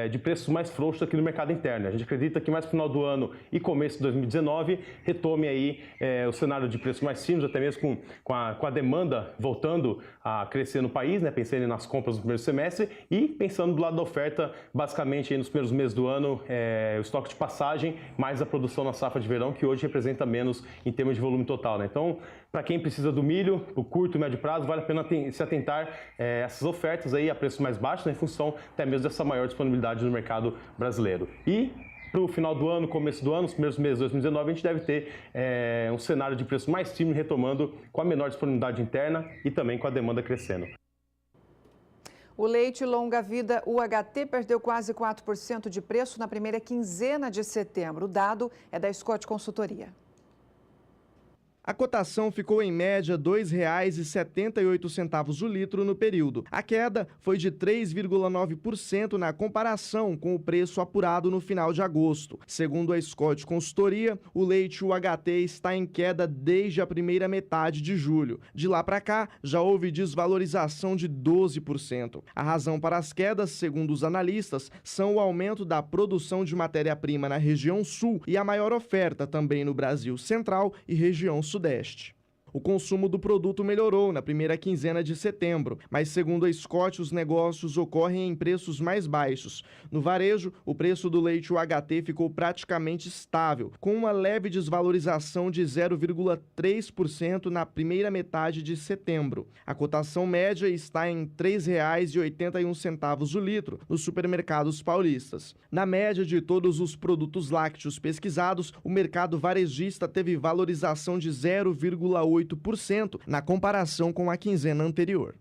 de preços mais frouxos aqui no mercado interno. A gente acredita que mais no final do ano e começo de 2019 retome aí o cenário de preços mais firmes, até mesmo com a demanda voltando a crescer no país, né? Pensando nas compras no primeiro semestre e pensando do lado da oferta, basicamente aí nos primeiros meses do ano, o estoque de passagem, mais a produção na safra de verão, que hoje representa menos em termos de volume total, né? Então, para quem precisa do milho, o curto e médio prazo, vale a pena se atentar a essas ofertas aí a preços mais baixos, né? Em função até mesmo dessa maior disponibilidade no mercado brasileiro. E para o final do ano, começo do ano, os primeiros meses de 2019, a gente deve ter um cenário de preço mais firme, retomando com a menor disponibilidade interna e também com a demanda crescendo. O leite longa-vida UHT perdeu quase 4% de preço na primeira quinzena de setembro. O dado é da Scott Consultoria. A cotação ficou em média R$ 2,78 o litro no período. A queda foi de 3,9% na comparação com o preço apurado no final de agosto. Segundo a Scott Consultoria, o leite UHT está em queda desde a primeira metade de julho. De lá para cá, já houve desvalorização de 12%. A razão para as quedas, segundo os analistas, são o aumento da produção de matéria-prima na região sul e a maior oferta também no Brasil Central e região Sudeste. O consumo do produto melhorou na primeira quinzena de setembro, mas segundo a Scott, os negócios ocorrem em preços mais baixos. No varejo, o preço do leite UHT ficou praticamente estável, com uma leve desvalorização de 0,3% na primeira metade de setembro. A cotação média está em R$ 3,81 o litro nos supermercados paulistas. Na média de todos os produtos lácteos pesquisados, o mercado varejista teve valorização de 0,8% na comparação com a quinzena anterior.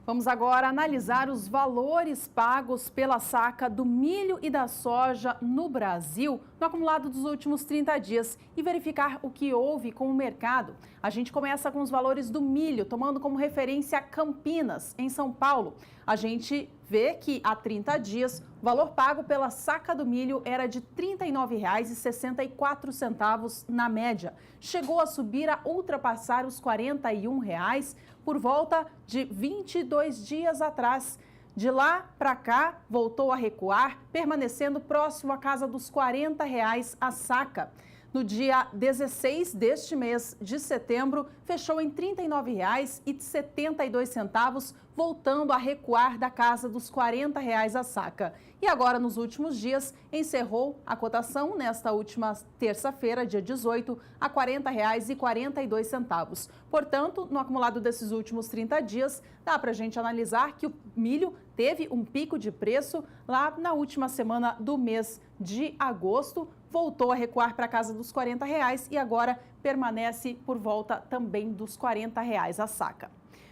Vamos agora analisar os valores pagos pela saca do milho e da soja no Brasil no acumulado dos últimos 30 dias e verificar o que houve com o mercado. A gente começa com os valores do milho, tomando como referência Campinas, em São Paulo. A gente vê que há 30 dias o valor pago pela saca do milho era de R$ 39,64 na média. Chegou a subir a ultrapassar os R$ 41 por volta de 22 dias atrás. De lá para cá, voltou a recuar, permanecendo próximo à casa dos R$ 40 a saca. No dia 16 deste mês de setembro, fechou em R$ 39,72, voltando a recuar da casa dos R$ 40 a saca. E agora, nos últimos dias, encerrou a cotação nesta última terça-feira, dia 18, a R$ 40,42. Portanto, no acumulado desses últimos 30 dias, dá para a gente analisar que o milho teve um pico de preço lá na última semana do mês de agosto, voltou a recuar para a casa dos R$ 40 e agora permanece por volta também dos R$ 40 a saca.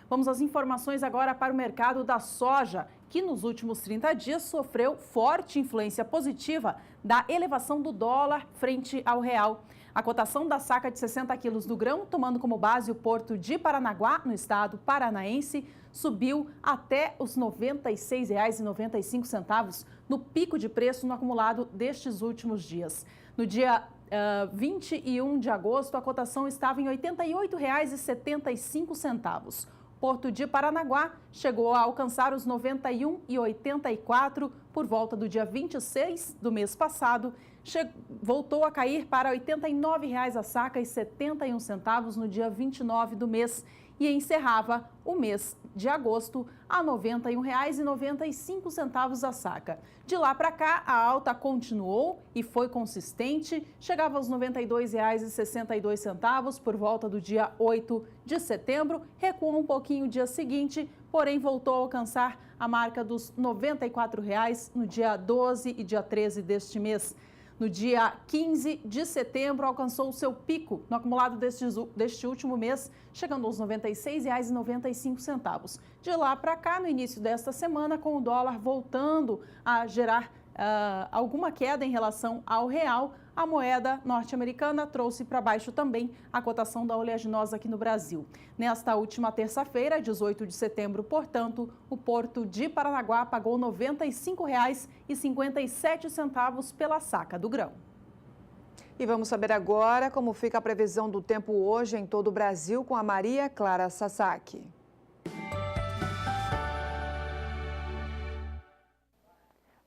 Vamos às informações agora para o mercado da soja, que nos últimos 30 dias sofreu forte influência positiva da elevação do dólar frente ao real. A cotação da saca de 60 quilos do grão, tomando como base o porto de Paranaguá, no estado paranaense, subiu até os R$ 96,95 no pico de preço no acumulado destes últimos dias. No dia 21 de agosto, a cotação estava em R$ 88,75. Porto de Paranaguá chegou a alcançar os R$ 91,84 por volta do dia 26 do mês passado. Voltou a cair para R$ 89,00 a saca e 71 centavos no dia 29 do mês e encerrava o mês de agosto a R$ 91,95 a saca. De lá para cá, a alta continuou e foi consistente, chegava aos R$ 92,62 por volta do dia 8 de setembro, recuou um pouquinho no dia seguinte, porém voltou a alcançar a marca dos R$ 94,00 no dia 12 e dia 13 deste mês. No dia 15 de setembro, alcançou o seu pico no acumulado deste último mês, chegando aos R$ 96,95. De lá para cá, no início desta semana, com o dólar voltando a gerar alguma queda em relação ao real, a moeda norte-americana trouxe para baixo também a cotação da oleaginosa aqui no Brasil. Nesta última terça-feira, 18 de setembro, portanto, o Porto de Paranaguá pagou R$ 95,57 pela saca do grão. E vamos saber agora como fica a previsão do tempo hoje em todo o Brasil com a Maria Clara Sasaki.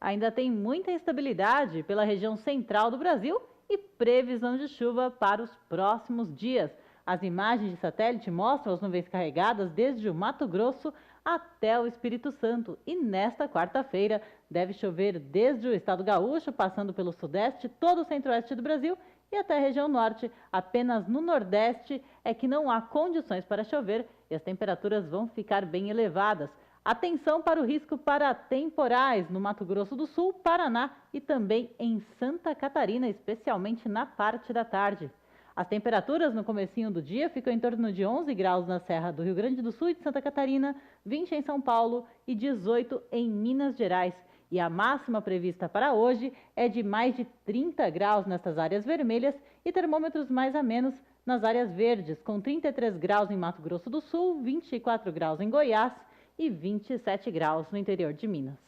Ainda tem muita instabilidade pela região central do Brasil e previsão de chuva para os próximos dias. As imagens de satélite mostram as nuvens carregadas desde o Mato Grosso até o Espírito Santo. E nesta quarta-feira deve chover desde o estado gaúcho, passando pelo sudeste, todo o centro-oeste do Brasil e até a região norte. Apenas no nordeste é que não há condições para chover e as temperaturas vão ficar bem elevadas. Atenção para o risco para temporais no Mato Grosso do Sul, Paraná e também em Santa Catarina, especialmente na parte da tarde. As temperaturas no comecinho do dia ficam em torno de 11 graus na Serra do Rio Grande do Sul e de Santa Catarina, 20 em São Paulo e 18 em Minas Gerais. E a máxima prevista para hoje é de mais de 30 graus nestas áreas vermelhas e termômetros mais a menos nas áreas verdes, com 33 graus em Mato Grosso do Sul, 24 graus em Goiás e 27 graus no interior de Minas.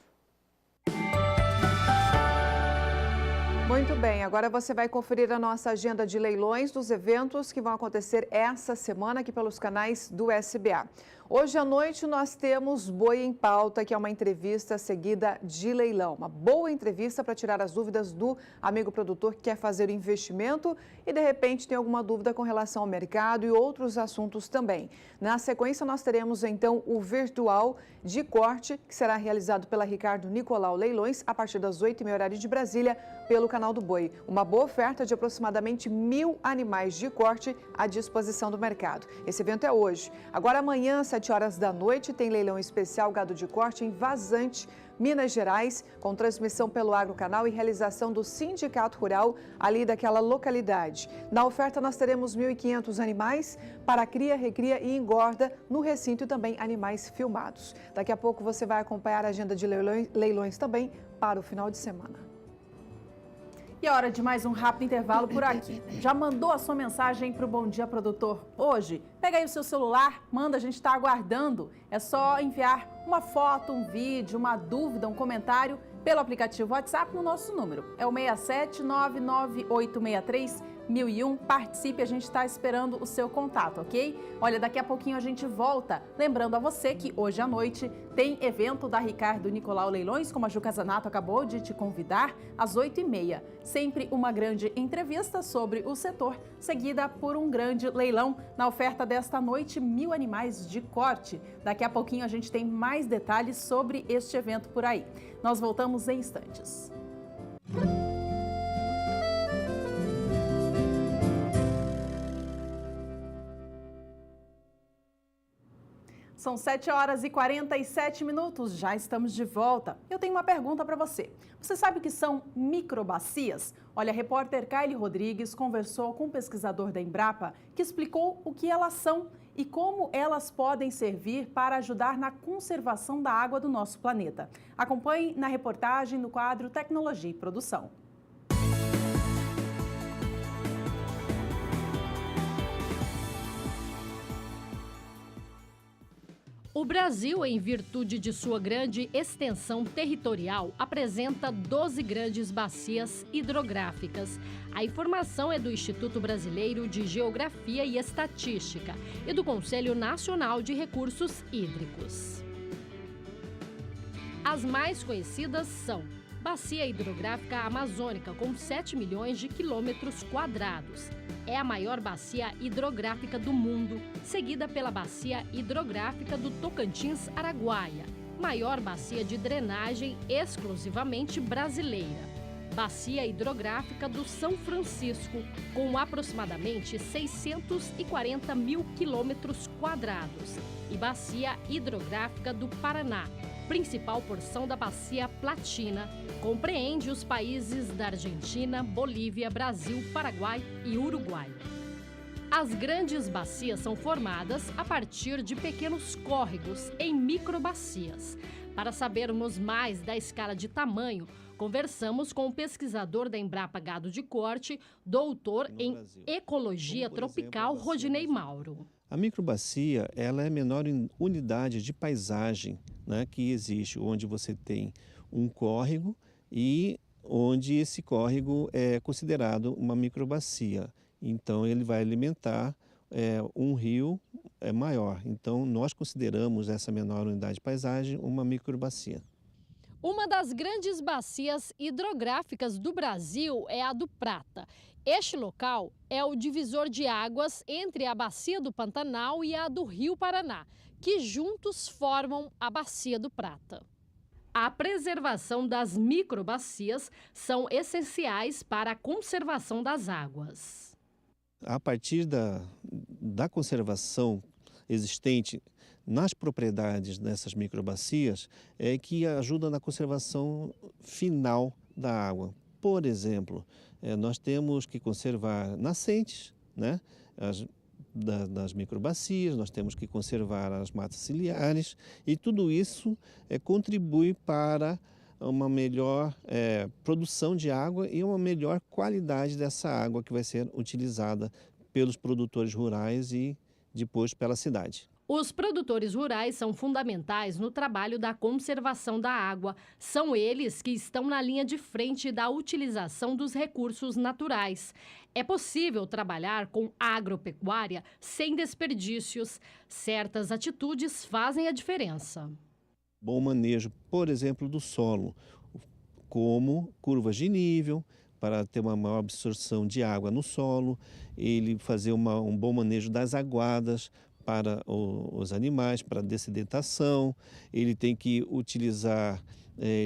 Muito bem, agora você vai conferir a nossa agenda de leilões dos eventos que vão acontecer essa semana aqui pelos canais do SBA. Hoje à noite nós temos Boi em Pauta, que é uma entrevista seguida de leilão. Uma boa entrevista para tirar as dúvidas do amigo produtor que quer fazer o investimento e de repente tem alguma dúvida com relação ao mercado e outros assuntos também. Na sequência nós teremos então o virtual de corte, que será realizado pela Ricardo Nicolau Leilões a partir das 8h30 horário de Brasília pelo canal do Boi. Uma boa oferta de aproximadamente 1.000 animais de corte à disposição do mercado. Esse evento é hoje. Agora amanhã, 7 horas da noite, tem leilão especial gado de corte em Vazante, Minas Gerais, com transmissão pelo Agrocanal e realização do Sindicato Rural ali daquela localidade. Na oferta nós teremos 1.500 animais para cria, recria e engorda no recinto e também animais filmados. Daqui a pouco você vai acompanhar a agenda de leilões também para o final de semana. E é hora de mais um rápido intervalo por aqui. Já mandou a sua mensagem para o Bom Dia Produtor hoje? Pega aí o seu celular, manda, a gente está aguardando. É só enviar uma foto, um vídeo, uma dúvida, um comentário pelo aplicativo WhatsApp no nosso número. É o 67998631001. Participe, a gente está esperando o seu contato, ok? Olha, daqui a pouquinho a gente volta. Lembrando a você que hoje à noite tem evento da Ricardo Nicolau Leilões, como a Ju Casanato acabou de te convidar, às 8h30. Sempre uma grande entrevista sobre o setor, seguida por um grande leilão. Na oferta desta noite, 1.000 animais de corte. Daqui a pouquinho a gente tem mais detalhes sobre este evento por aí. Nós voltamos em instantes. São 7 horas e 47 minutos, já estamos de volta. Eu tenho uma pergunta para você. Você sabe o que são microbacias? Olha, a repórter Kylie Rodrigues conversou com um pesquisador da Embrapa que explicou o que elas são e como elas podem servir para ajudar na conservação da água do nosso planeta. Acompanhe na reportagem no quadro Tecnologia e Produção. O Brasil, em virtude de sua grande extensão territorial, apresenta 12 grandes bacias hidrográficas. A informação é do Instituto Brasileiro de Geografia e Estatística e do Conselho Nacional de Recursos Hídricos. As mais conhecidas são Bacia Hidrográfica Amazônica, com 7 milhões de quilômetros quadrados. É a maior bacia hidrográfica do mundo, seguida pela Bacia Hidrográfica do Tocantins-Araguaia, maior bacia de drenagem exclusivamente brasileira. Bacia Hidrográfica do São Francisco, com aproximadamente 640 mil quilômetros quadrados. E Bacia Hidrográfica do Paraná, principal porção da Bacia Platina, compreende os países da Argentina, Bolívia, Brasil, Paraguai e Uruguai. As grandes bacias são formadas a partir de pequenos córregos em microbacias. Para sabermos mais da escala de tamanho, conversamos com o pesquisador da Embrapa Gado de Corte, doutor em Ecologia Tropical, Rodinei Mauro. A microbacia, ela é a menor unidade de paisagem, né, que existe, onde você tem um córrego e onde esse córrego é considerado uma microbacia. Então, ele vai alimentar um rio maior. Então, nós consideramos essa menor unidade de paisagem uma microbacia. Uma das grandes bacias hidrográficas do Brasil é a do Prata. Este local é o divisor de águas entre a Bacia do Pantanal e a do Rio Paraná, que juntos formam a Bacia do Prata. A preservação das microbacias são essenciais para a conservação das águas. A partir da conservação existente nas propriedades dessas microbacias é que ajuda na conservação final da água. Por exemplo, nós temos que conservar nascentes, né, das microbacias, nós temos que conservar as matas ciliares e tudo isso contribui para uma melhor produção de água e uma melhor qualidade dessa água que vai ser utilizada pelos produtores rurais e depois pela cidade. Os produtores rurais são fundamentais no trabalho da conservação da água. São eles que estão na linha de frente da utilização dos recursos naturais. É possível trabalhar com agropecuária sem desperdícios. Certas atitudes fazem a diferença. Bom manejo, por exemplo, do solo, como curvas de nível, para ter uma maior absorção de água no solo, ele fazer um bom manejo das aguadas, para os animais, para a dessedentação, ele tem que utilizar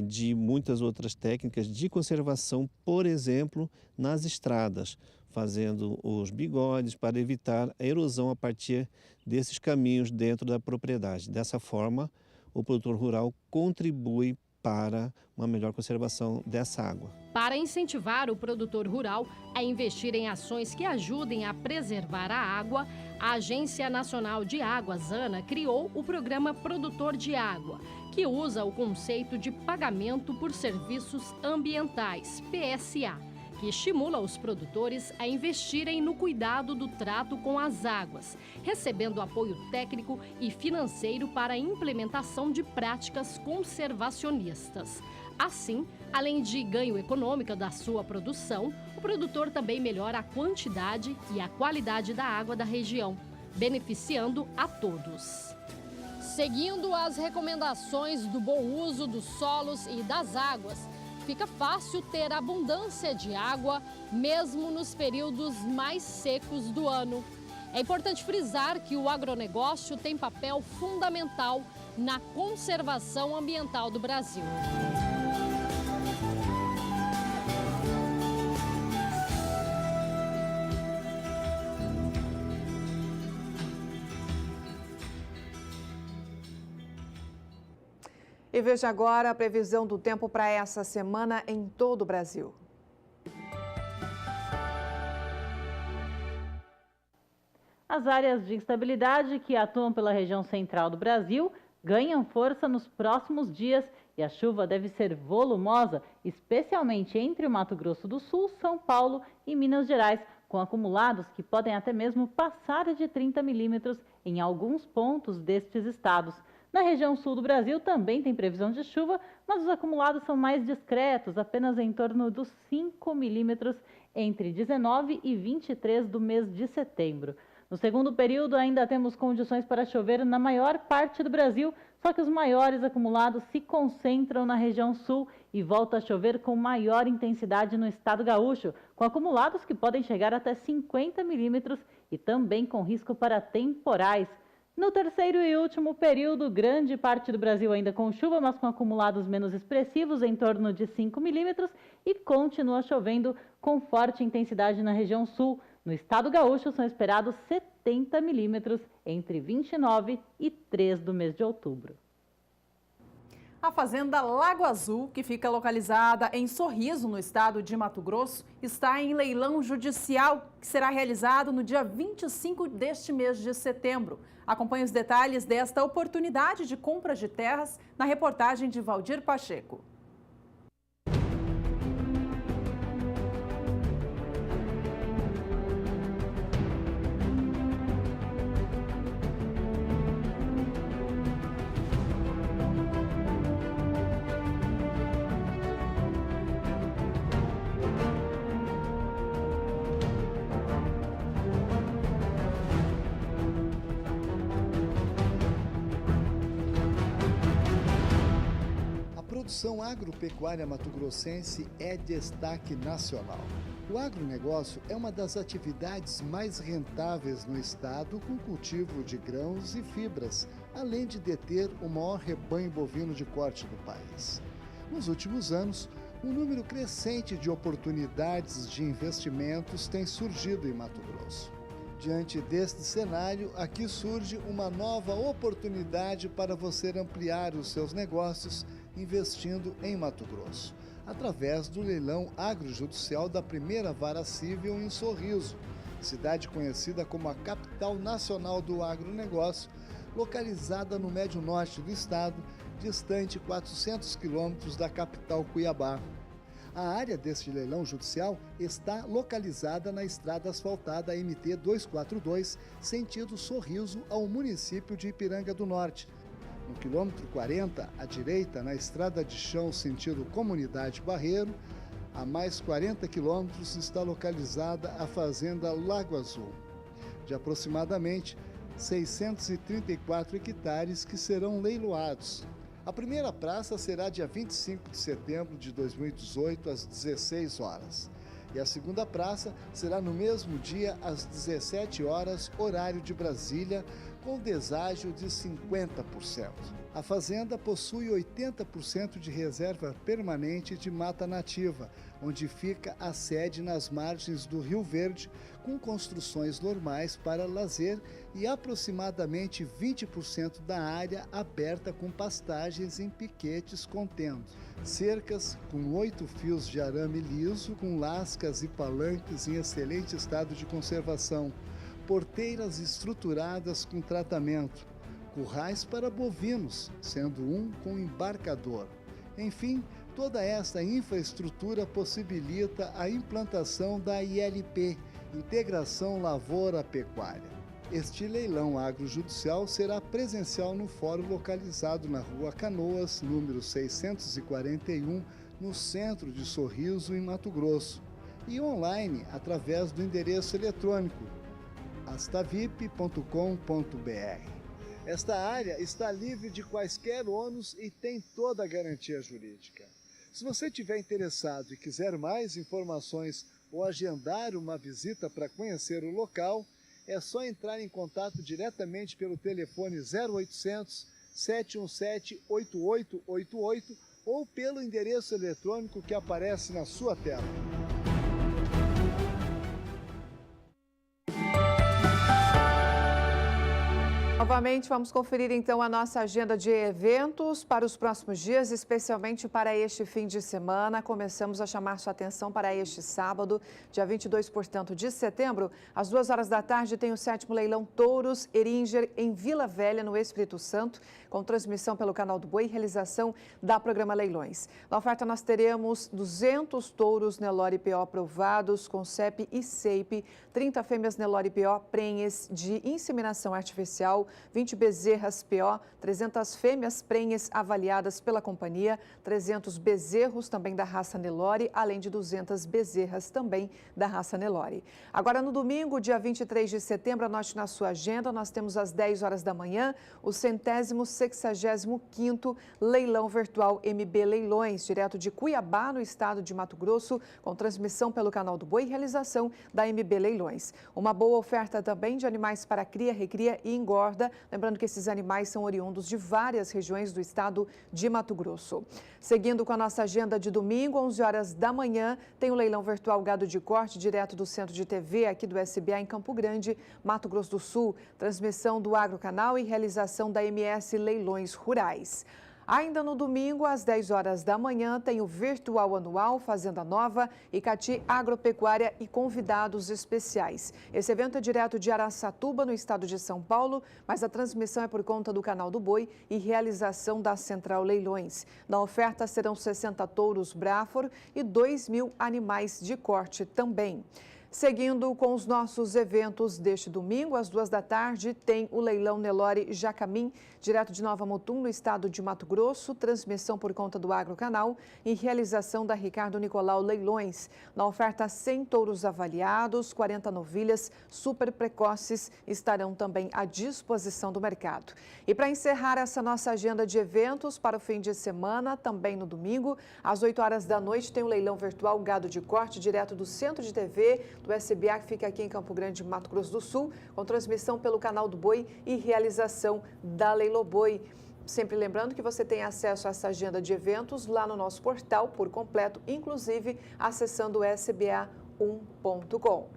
de muitas outras técnicas de conservação, por exemplo, nas estradas, fazendo os bigodes para evitar a erosão a partir desses caminhos dentro da propriedade. Dessa forma, o produtor rural contribui para uma melhor conservação dessa água. Para incentivar o produtor rural a investir em ações que ajudem a preservar a água, a Agência Nacional de Águas, ANA, criou o Programa Produtor de Água, que usa o conceito de pagamento por serviços ambientais, PSA, que estimula os produtores a investirem no cuidado do trato com as águas, recebendo apoio técnico e financeiro para a implementação de práticas conservacionistas. Assim, além de ganho econômico da sua produção, o produtor também melhora a quantidade e a qualidade da água da região, beneficiando a todos. Seguindo as recomendações do bom uso dos solos e das águas, fica fácil ter abundância de água, mesmo nos períodos mais secos do ano. É importante frisar que o agronegócio tem papel fundamental na conservação ambiental do Brasil. E veja agora a previsão do tempo para essa semana em todo o Brasil. As áreas de instabilidade que atuam pela região central do Brasil ganham força nos próximos dias e a chuva deve ser volumosa, especialmente entre o Mato Grosso do Sul, São Paulo e Minas Gerais, com acumulados que podem até mesmo passar de 30 milímetros em alguns pontos destes estados. Na região sul do Brasil também tem previsão de chuva, mas os acumulados são mais discretos, apenas em torno dos 5 milímetros entre 19 e 23 do mês de setembro. No segundo período ainda temos condições para chover na maior parte do Brasil, só que os maiores acumulados se concentram na região sul e volta a chover com maior intensidade no estado gaúcho, com acumulados que podem chegar até 50 milímetros e também com risco para temporais. No terceiro e último período, grande parte do Brasil ainda com chuva, mas com acumulados menos expressivos, em torno de 5 milímetros, e continua chovendo com forte intensidade na região sul. No estado gaúcho são esperados 70 milímetros entre 29 e 3 do mês de outubro. A fazenda Lago Azul, que fica localizada em Sorriso, no estado de Mato Grosso, está em leilão judicial, que será realizado no dia 25 deste mês de setembro. Acompanhe os detalhes desta oportunidade de compra de terras na reportagem de Valdir Pacheco. A produção agropecuária mato-grossense é destaque nacional. O agronegócio é uma das atividades mais rentáveis no estado, com cultivo de grãos e fibras, além de deter o maior rebanho bovino de corte do país. Nos últimos anos, um número crescente de oportunidades de investimentos tem surgido em Mato Grosso. Diante deste cenário, aqui surge uma nova oportunidade para você ampliar os seus negócios investindo em Mato Grosso, através do leilão agrojudicial da primeira vara civil em Sorriso, cidade conhecida como a capital nacional do agronegócio, localizada no médio norte do estado, distante 400 quilômetros da capital Cuiabá. A área deste leilão judicial está localizada na estrada asfaltada MT 242, sentido Sorriso ao município de Ipiranga do Norte. No quilômetro 40, à direita, na estrada de chão sentido Comunidade Barreiro, a mais 40 quilômetros está localizada a fazenda Lago Azul, de aproximadamente 634 hectares que serão leiloados. A primeira praça será dia 25 de setembro de 2018, às 16 horas. E a segunda praça será no mesmo dia, às 17 horas, horário de Brasília, com deságio de 50%. A fazenda possui 80% de reserva permanente de mata nativa, onde fica a sede nas margens do Rio Verde, com construções normais para lazer e aproximadamente 20% da área aberta com pastagens em piquetes contendo cercas com 8 fios de arame liso, com lascas e palanques em excelente estado de conservação, porteiras estruturadas com tratamento, currais para bovinos, sendo um com embarcador. Enfim, toda esta infraestrutura possibilita a implantação da ILP, Integração Lavoura-Pecuária. Este leilão agrojudicial será presencial no fórum localizado na Rua Canoas, número 641, no centro de Sorriso, em Mato Grosso, e online através do endereço eletrônico astavip.com.br. Esta área está livre de quaisquer ônus e tem toda a garantia jurídica. Se você estiver interessado e quiser mais informações ou agendar uma visita para conhecer o local, é só entrar em contato diretamente pelo telefone 0800 717 8888 ou pelo endereço eletrônico que aparece na sua tela. Novamente, vamos conferir então a nossa agenda de eventos para os próximos dias, especialmente para este fim de semana. Começamos a chamar sua atenção para este sábado, dia 22, portanto, de setembro, às 2 horas da tarde, tem o 7º leilão Touros Eringer em Vila Velha, no Espírito Santo, com transmissão pelo Canal do Boi e realização da Programa Leilões. Na oferta nós teremos 200 touros Nelore PO aprovados com CEP e CEIP, 30 fêmeas Nelore PO prenhes de inseminação artificial, 20 bezerras PO, 300 fêmeas prenhes avaliadas pela companhia, 300 bezerros também da raça Nelore, além de 200 bezerras também da raça Nelore. Agora, no domingo, dia 23 de setembro, anote na sua agenda, nós temos às 10 horas da manhã o 165º Leilão Virtual MB Leilões, direto de Cuiabá, no estado de Mato Grosso, com transmissão pelo canal do Boi e realização da MB Leilões. Uma boa oferta também de animais para cria, recria e engorda, lembrando que esses animais são oriundos de várias regiões do estado de Mato Grosso. Seguindo com a nossa agenda de domingo, 11 horas da manhã, tem o leilão virtual Gado de Corte, direto do Centro de TV aqui do SBA em Campo Grande, Mato Grosso do Sul. Transmissão do Agrocanal e realização da MS Leilões Rurais. Ainda no domingo, às 10 horas da manhã, tem o Virtual Anual Fazenda Nova, Icati Agropecuária e convidados especiais. Esse evento é direto de Araçatuba, no estado de São Paulo, mas a transmissão é por conta do Canal do Boi e realização da Central Leilões. Na oferta serão 60 touros Brafor e 2.000 animais de corte também. Seguindo com os nossos eventos deste domingo, às 2 da tarde, tem o leilão Nelore Jacamim, direto de Nova Mutum, no estado de Mato Grosso, transmissão por conta do Agrocanal e realização da Ricardo Nicolau Leilões. Na oferta, 100 touros avaliados, 40 novilhas super precoces estarão também à disposição do mercado. E para encerrar essa nossa agenda de eventos para o fim de semana, também no domingo, às 8 horas da noite, tem o leilão virtual Gado de Corte, direto do Centro de TV, do SBA, que fica aqui em Campo Grande, Mato Grosso do Sul, com transmissão pelo Canal do Boi e realização da Leiloboi. Sempre lembrando que você tem acesso a essa agenda de eventos lá no nosso portal por completo, inclusive acessando o sba1.com.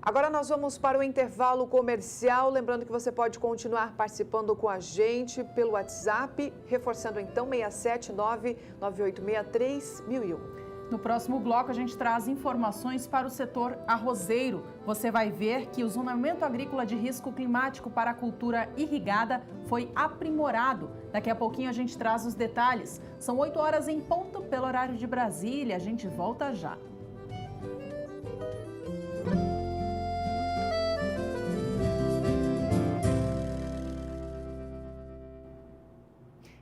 Agora nós vamos para o intervalo comercial, lembrando que você pode continuar participando com a gente pelo WhatsApp, reforçando então 679-9863-1001. No próximo bloco, a gente traz informações para o setor arrozeiro. Você vai ver que o zonamento agrícola de risco climático para a cultura irrigada foi aprimorado. Daqui a pouquinho a gente traz os detalhes. São 8 horas em ponto pelo horário de Brasília. A gente volta já.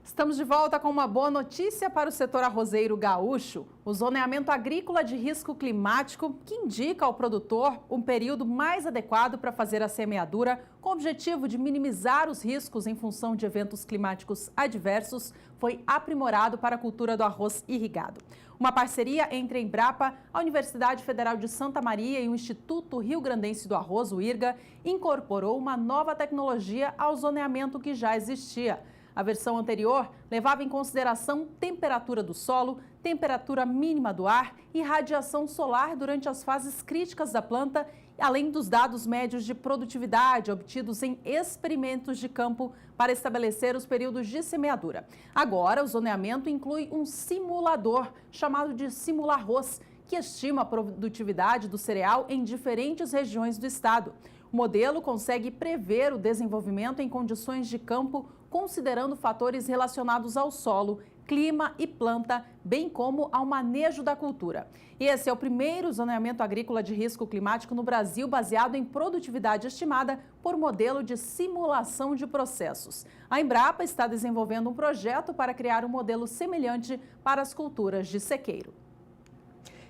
Estamos de volta com uma boa notícia para o setor arrozeiro gaúcho. O zoneamento agrícola de risco climático, que indica ao produtor um período mais adequado para fazer a semeadura, com o objetivo de minimizar os riscos em função de eventos climáticos adversos, foi aprimorado para a cultura do arroz irrigado. Uma parceria entre a Embrapa, a Universidade Federal de Santa Maria e o Instituto Rio Grandense do Arroz, o IRGA, incorporou uma nova tecnologia ao zoneamento que já existia. A versão anterior levava em consideração temperatura do solo, temperatura mínima do ar e radiação solar durante as fases críticas da planta, além dos dados médios de produtividade obtidos em experimentos de campo para estabelecer os períodos de semeadura. Agora, o zoneamento inclui um simulador chamado de Simularroz, que estima a produtividade do cereal em diferentes regiões do estado. O modelo consegue prever o desenvolvimento em condições de campo, considerando fatores relacionados ao solo, clima e planta, bem como ao manejo da cultura. Esse é o primeiro zoneamento agrícola de risco climático no Brasil, baseado em produtividade estimada por modelo de simulação de processos. A Embrapa está desenvolvendo um projeto para criar um modelo semelhante para as culturas de sequeiro.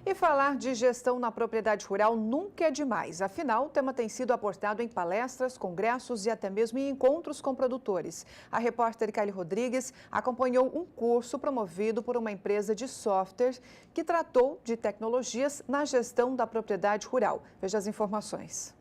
E falar de gestão na propriedade rural nunca é demais. Afinal, o tema tem sido abordado em palestras, congressos e até mesmo em encontros com produtores. A repórter Kylie Rodrigues acompanhou um curso promovido por uma empresa de software que tratou de tecnologias na gestão da propriedade rural. Veja as informações.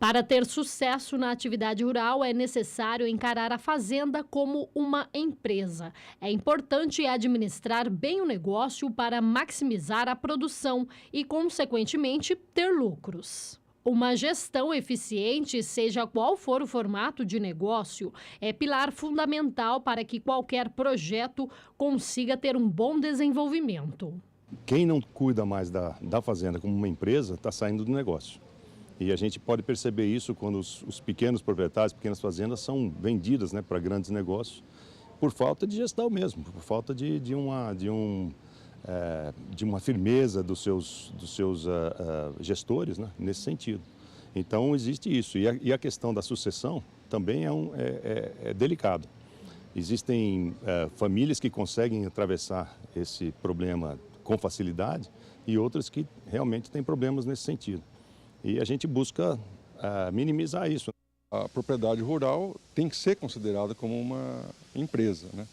Para ter sucesso na atividade rural, é necessário encarar a fazenda como uma empresa. É importante administrar bem o negócio para maximizar a produção e, consequentemente, ter lucros. Uma gestão eficiente, seja qual for o formato de negócio, é pilar fundamental para que qualquer projeto consiga ter um bom desenvolvimento. Quem não cuida mais da fazenda como uma empresa está saindo do negócio. E a gente pode perceber isso quando os pequenos proprietários, pequenas fazendas são vendidas, né, para grandes negócios, por falta de gestão mesmo, por falta de uma firmeza dos seus gestores, né, nesse sentido. Então existe isso. E a questão da sucessão também é delicado. Existem famílias que conseguem atravessar esse problema com facilidade e outras que realmente têm problemas nesse sentido. E a gente busca minimizar isso. A propriedade rural tem que ser considerada como uma empresa, né?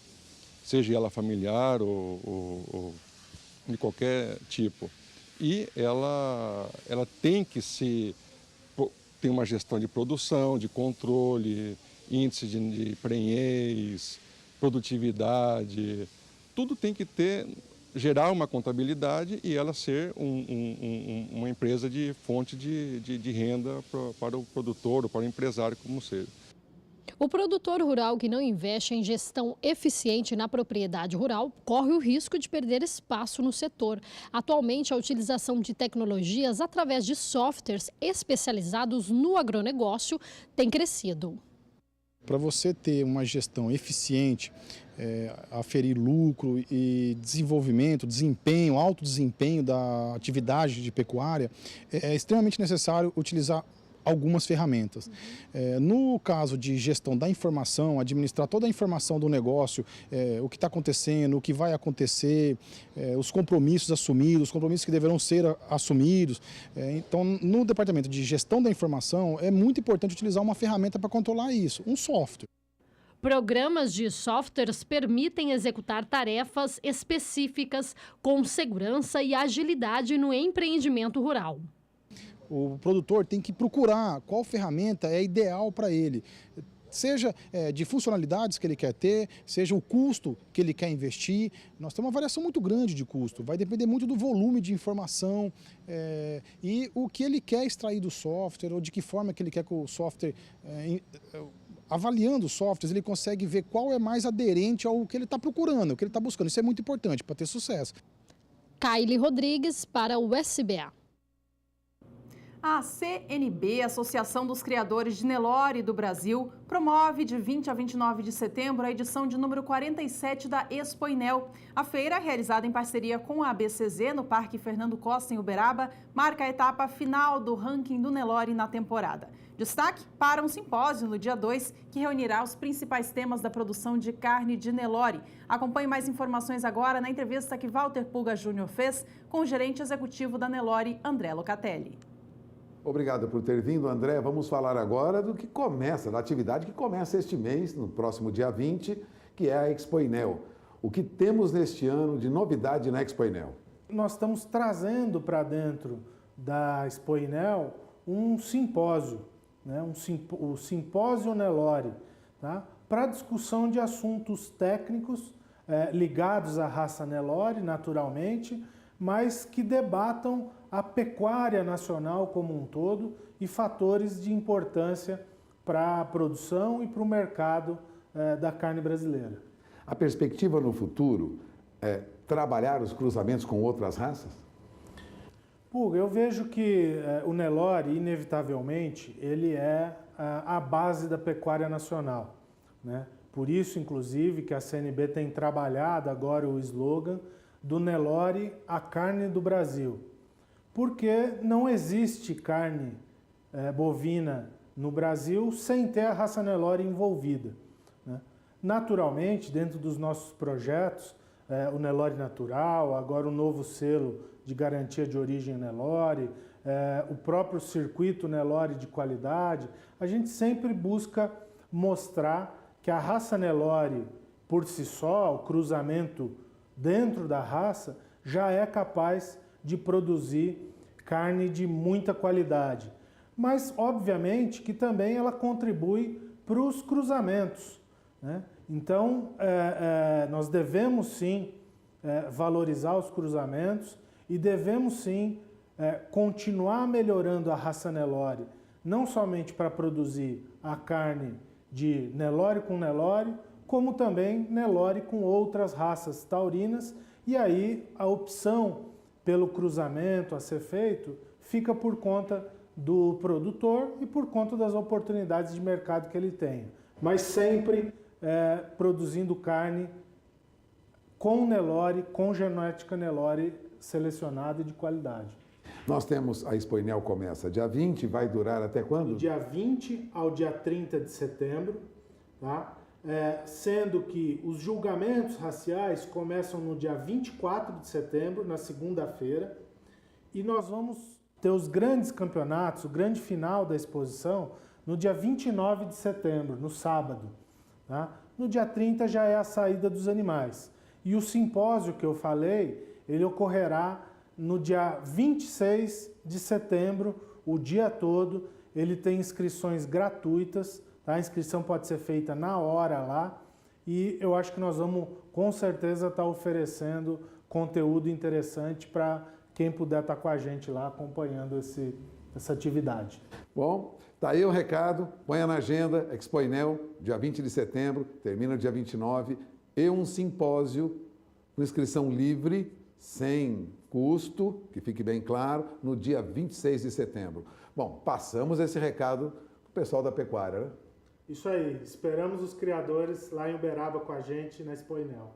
Seja ela familiar ou de qualquer tipo. E ela tem que ter uma gestão de produção, de controle, índice de prenhez, produtividade, tudo tem que gerar uma contabilidade e ela ser uma empresa de fonte de renda para o produtor ou para o empresário como seja. O produtor rural que não investe em gestão eficiente na propriedade rural corre o risco de perder espaço no setor. Atualmente, a utilização de tecnologias através de softwares especializados no agronegócio tem crescido. Para você ter uma gestão eficiente, aferir lucro e desenvolvimento, desempenho, alto desempenho da atividade de pecuária, é extremamente necessário utilizar algumas ferramentas. No caso de gestão da informação, administrar toda a informação do negócio, o que está acontecendo, o que vai acontecer, os compromissos assumidos, os compromissos que deverão ser assumidos. Então, no departamento de gestão da informação, é muito importante utilizar uma ferramenta para controlar isso, um software. Programas de softwares permitem executar tarefas específicas com segurança e agilidade no empreendimento rural. O produtor tem que procurar qual ferramenta é ideal para ele, seja de funcionalidades que ele quer ter, seja o custo que ele quer investir. Nós temos uma variação muito grande de custo, vai depender muito do volume de informação e o que ele quer extrair do software ou de que forma que ele quer que o software... Avaliando os softwares, ele consegue ver qual é mais aderente ao que ele está procurando, o que ele está buscando. Isso é muito importante para ter sucesso. Kylie Rodrigues para o SBA. A CNB, Associação dos Criadores de Nelore do Brasil, promove de 20 a 29 de setembro a edição de número 47 da Expo Inel. A feira, realizada em parceria com a ABCZ no Parque Fernando Costa, em Uberaba, marca a etapa final do ranking do Nelore na temporada. Destaque para um simpósio no dia 2, que reunirá os principais temas da produção de carne de Nelore. Acompanhe mais informações agora na entrevista que Walter Pulga Júnior fez com o gerente executivo da Nelore, André Locatelli. Obrigado por ter vindo, André. Vamos falar agora do que começa, da atividade que começa este mês, no próximo dia 20, que é a Expo Inel. O que temos neste ano de novidade na Expo Inel? Nós estamos trazendo para dentro da Expo Inel um simpósio, né? O Simpósio Nelore, tá? Para discussão de assuntos técnicos ligados à raça Nelore, naturalmente, mas que debatam a pecuária nacional como um todo e fatores de importância para a produção e para o mercado da carne brasileira. A perspectiva no futuro é trabalhar os cruzamentos com outras raças? Pulga, eu vejo que o Nelore, inevitavelmente, ele é a base da pecuária nacional, né? Por isso, inclusive, que a CNB tem trabalhado agora o slogan do Nelore, a carne do Brasil. Porque não existe carne bovina no Brasil sem ter a raça Nelore envolvida, né? Naturalmente, dentro dos nossos projetos, o Nelore Natural, agora o novo selo de garantia de origem Nelore, o próprio circuito Nelore de qualidade, a gente sempre busca mostrar que a raça Nelore, por si só, o cruzamento dentro da raça, já é capaz de produzir carne de muita qualidade. Mas, obviamente, que também ela contribui para os cruzamentos, né? Então, nós devemos sim valorizar os cruzamentos e devemos sim continuar melhorando a raça Nelore, não somente para produzir a carne de Nelore com Nelore, como também Nelore com outras raças taurinas, e aí a opção pelo cruzamento a ser feito fica por conta do produtor e por conta das oportunidades de mercado que ele tenha. Mas sempre produzindo carne com Nelore, com genética Nelore selecionada e de qualidade. Nós temos, a Expoinel começa dia 20, vai durar até quando? Do dia 20 ao dia 30 de setembro, tá? Sendo que os julgamentos raciais começam no dia 24 de setembro, na segunda-feira, e nós vamos ter os grandes campeonatos, o grande final da exposição, no dia 29 de setembro, no sábado. Tá? No dia 30 já é a saída dos animais. E o simpósio que eu falei, ele ocorrerá no dia 26 de setembro, o dia todo. Ele tem inscrições gratuitas, tá? A inscrição pode ser feita na hora lá. E eu acho que nós vamos, com certeza, estar oferecendo conteúdo interessante para quem puder estar com a gente lá acompanhando essa atividade. Bom, tá aí o recado, ponha na agenda, Expoinel, dia 20 de setembro, termina dia 29, e um simpósio com inscrição livre, sem custo, que fique bem claro, no dia 26 de setembro. Bom, passamos esse recado para o pessoal da pecuária, né? Isso aí, esperamos os criadores lá em Uberaba com a gente na Expoinel.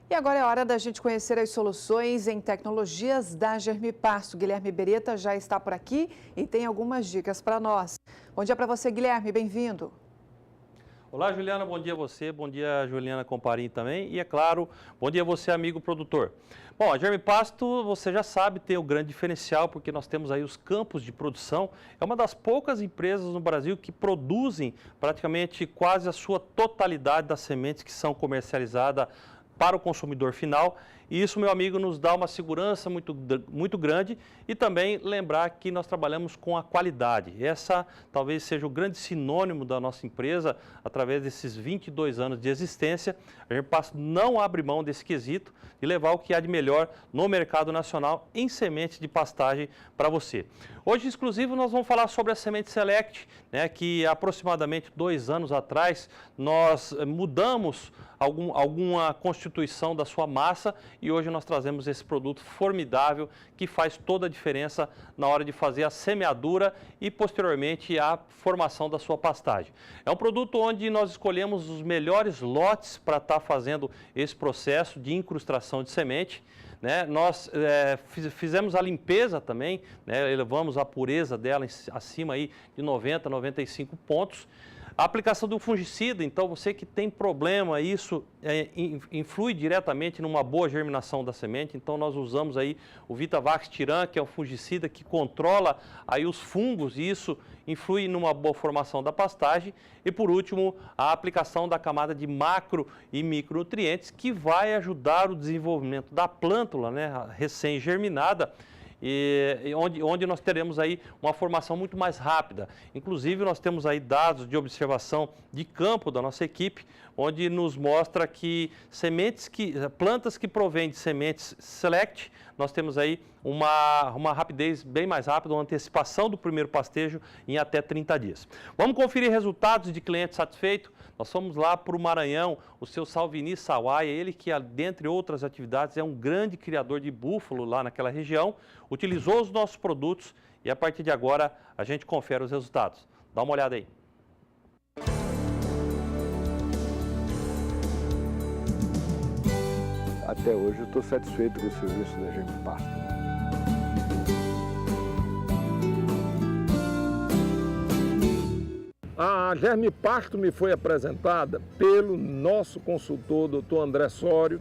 E agora é hora da gente conhecer as soluções em tecnologias da Germipasto. Guilherme Beretta já está por aqui e tem algumas dicas para nós. Bom dia para você, Guilherme, bem-vindo. Olá, Juliana, bom dia a você, bom dia, Juliana Comparim também e, é claro, bom dia a você, amigo produtor. Bom, a Germipasto, você já sabe, tem o grande diferencial porque nós temos aí os campos de produção. É uma das poucas empresas no Brasil que produzem praticamente quase a sua totalidade das sementes que são comercializadas para o consumidor final. E isso, meu amigo, nos dá uma segurança muito grande e também lembrar que nós trabalhamos com a qualidade. Essa talvez seja o grande sinônimo da nossa empresa através desses 22 anos de existência. A Germipasto não abre mão desse quesito de levar o que há de melhor no mercado nacional em sementes de pastagem para você. Hoje, exclusivo, nós vamos falar sobre a semente Select, né, que aproximadamente 2 anos atrás nós mudamos alguma constituição da sua massa e hoje nós trazemos esse produto formidável que faz toda a diferença na hora de fazer a semeadura e posteriormente a formação da sua pastagem. É um produto onde nós escolhemos os melhores lotes para estar fazendo esse processo de incrustação de semente. Né? Nós fizemos a limpeza também, né? Elevamos a pureza dela acima aí de 90, 95 pontos. A aplicação do fungicida, então você que tem problema, isso influi diretamente numa boa germinação da semente, então nós usamos aí o Vitavax Tiran, que é um fungicida que controla aí os fungos e isso influi numa boa formação da pastagem. E por último, a aplicação da camada de macro e micronutrientes que vai ajudar o desenvolvimento da plântula, né, recém-germinada, e onde nós teremos aí uma formação muito mais rápida. Inclusive, nós temos aí dados de observação de campo da nossa equipe, onde nos mostra que plantas que provêm de sementes Select, nós temos aí uma rapidez bem mais rápida, uma antecipação do primeiro pastejo em até 30 dias. Vamos conferir resultados de cliente satisfeito? Nós fomos lá para o Maranhão, o seu Salvini Sawaia, ele que, dentre outras atividades, é um grande criador de búfalo lá naquela região, utilizou os nossos produtos e a partir de agora a gente confere os resultados. Dá uma olhada aí. Até hoje eu estou satisfeito com o serviço da Germipasto. A Germipasto me foi apresentada pelo nosso consultor, Dr. André Sório,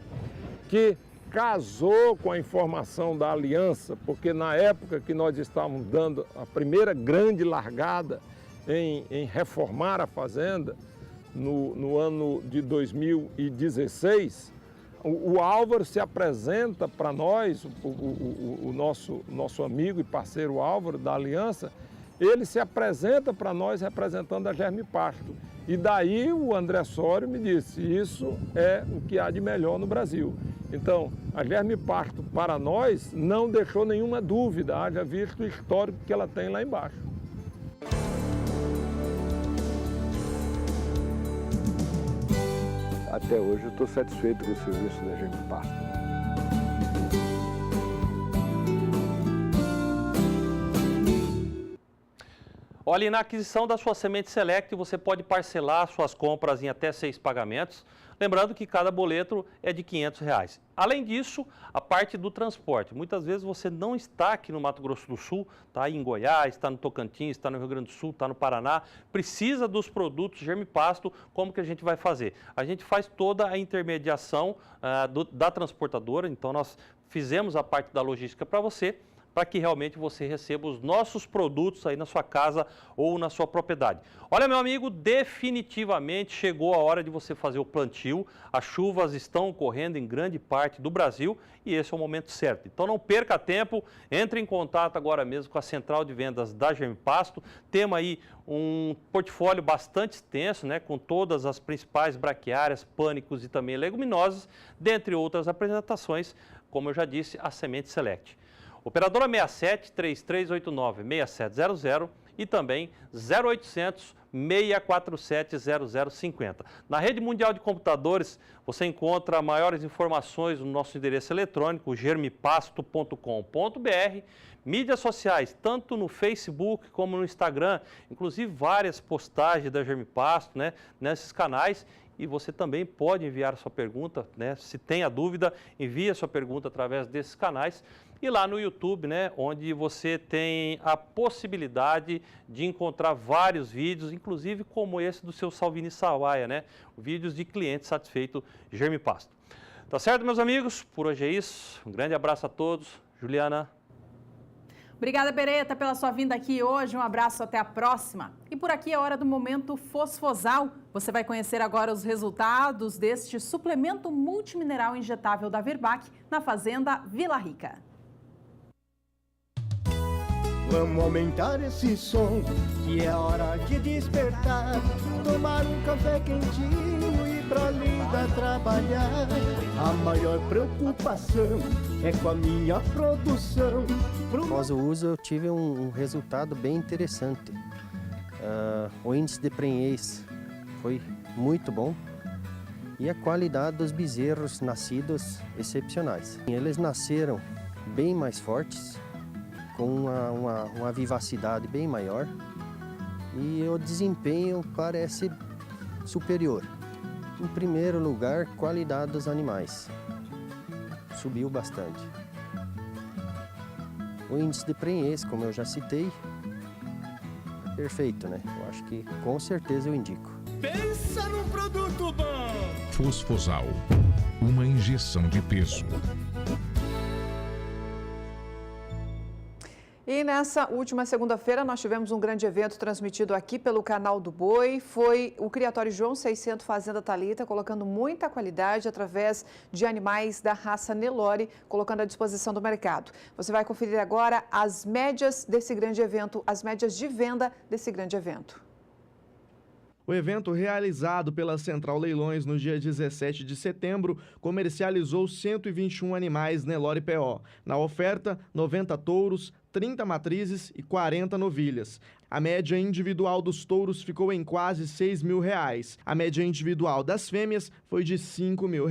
que casou com a informação da aliança, porque na época que nós estávamos dando a primeira grande largada em reformar a fazenda, no ano de 2016, o Álvaro se apresenta para nós, o nosso amigo e parceiro Álvaro da aliança, ele se apresenta para nós representando a Germipasto. E daí o André Sório me disse, isso é o que há de melhor no Brasil. Então, a Germipasto para nós não deixou nenhuma dúvida, haja visto o histórico que ela tem lá embaixo. Até hoje eu estou satisfeito com o serviço da Germipasto. Olha, e na aquisição da sua semente Select, você pode parcelar suas compras em até 6 pagamentos. Lembrando que cada boleto é de R$500. Além disso, a parte do transporte. Muitas vezes você não está aqui no Mato Grosso do Sul, está aí em Goiás, está no Tocantins, está no Rio Grande do Sul, está no Paraná, precisa dos produtos Germipasto. Como que a gente vai fazer? A gente faz toda a intermediação da transportadora, então nós fizemos a parte da logística para você, para que realmente você receba os nossos produtos aí na sua casa ou na sua propriedade. Olha, meu amigo, definitivamente chegou a hora de você fazer o plantio. As chuvas estão ocorrendo em grande parte do Brasil e esse é o momento certo. Então não perca tempo, entre em contato agora mesmo com a Central de Vendas da Germipasto. Temos aí um portfólio bastante extenso, né, com todas as principais braquiárias, pânicos e também leguminosas, dentre outras apresentações, como eu já disse, a Semente Select. Operadora 67 3389 6700 e também 0800 647 0050. Na rede mundial de computadores, você encontra maiores informações no nosso endereço eletrônico germipasto.com.br. Mídias sociais, tanto no Facebook como no Instagram, inclusive várias postagens da Germipasto, né, nesses canais. E você também pode enviar a sua pergunta, né? Se tem a dúvida, envie a sua pergunta através desses canais. E lá no YouTube, né, onde você tem a possibilidade de encontrar vários vídeos, inclusive como esse do seu Salvini Sawaia, né? Vídeos de clientes satisfeitos Germipasto. Tá certo, meus amigos? Por hoje é isso. Um grande abraço a todos. Juliana. Obrigada, Beretta, pela sua vinda aqui hoje. Um abraço, até a próxima. E por aqui é hora do momento Fosfosal. Você vai conhecer agora os resultados deste suplemento multimineral injetável da Virbac na fazenda Vila Rica. Vamos aumentar esse som, que é hora de despertar. Tomar um café quentinho e pra lida trabalhar. A maior preocupação é com a minha produção. Após o uso eu tive um resultado bem interessante. O índice de prenhez foi muito bom e a qualidade dos bezerros nascidos excepcionais. Eles nasceram bem mais fortes, com uma vivacidade bem maior e o desempenho parece superior. Em primeiro lugar, qualidade dos animais. Subiu bastante. O índice de prenhez, como eu já citei, é perfeito, né? Eu acho que com certeza eu indico. Pensa num produto bom! Fosfosal, uma injeção de peso. E nessa última segunda-feira nós tivemos um grande evento transmitido aqui pelo canal do Boi. Foi o Criatório João 600 Fazenda Thalita, colocando muita qualidade através de animais da raça Nelore, colocando à disposição do mercado. Você vai conferir agora as médias desse grande evento, as médias de venda desse grande evento. O evento, realizado pela Central Leilões no dia 17 de setembro, comercializou 121 animais Nelore PO. Na oferta, 90 touros, 30 matrizes e 40 novilhas. A média individual dos touros ficou em quase R$6 mil. A média individual das fêmeas foi de R$5 mil.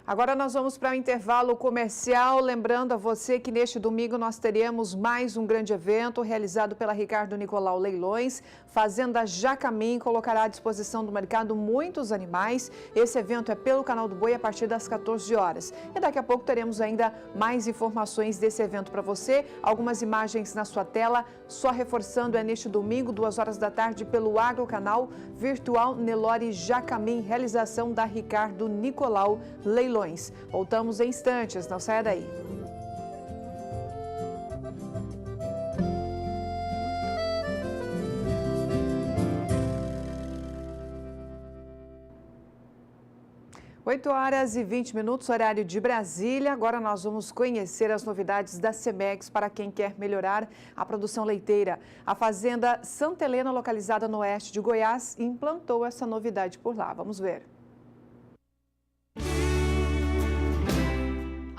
Agora nós vamos para o intervalo comercial, lembrando a você que neste domingo nós teremos mais um grande evento realizado pela Ricardo Nicolau Leilões. Fazenda Jacamim colocará à disposição do mercado muitos animais. Esse evento é pelo canal do Boi a partir das 14 horas. E daqui a pouco teremos ainda mais informações desse evento para você. Algumas imagens na sua tela, só reforçando, é neste domingo, 2 horas da tarde, pelo Agrocanal Virtual Nelore Jacamim, realização da Ricardo Nicolau Leilões. Voltamos em instantes, não saia daí. Oito horas e 20 minutos, horário de Brasília. Agora nós vamos conhecer as novidades da Cemex para quem quer melhorar a produção leiteira. A fazenda Santa Helena, localizada no oeste de Goiás, implantou essa novidade por lá. Vamos ver.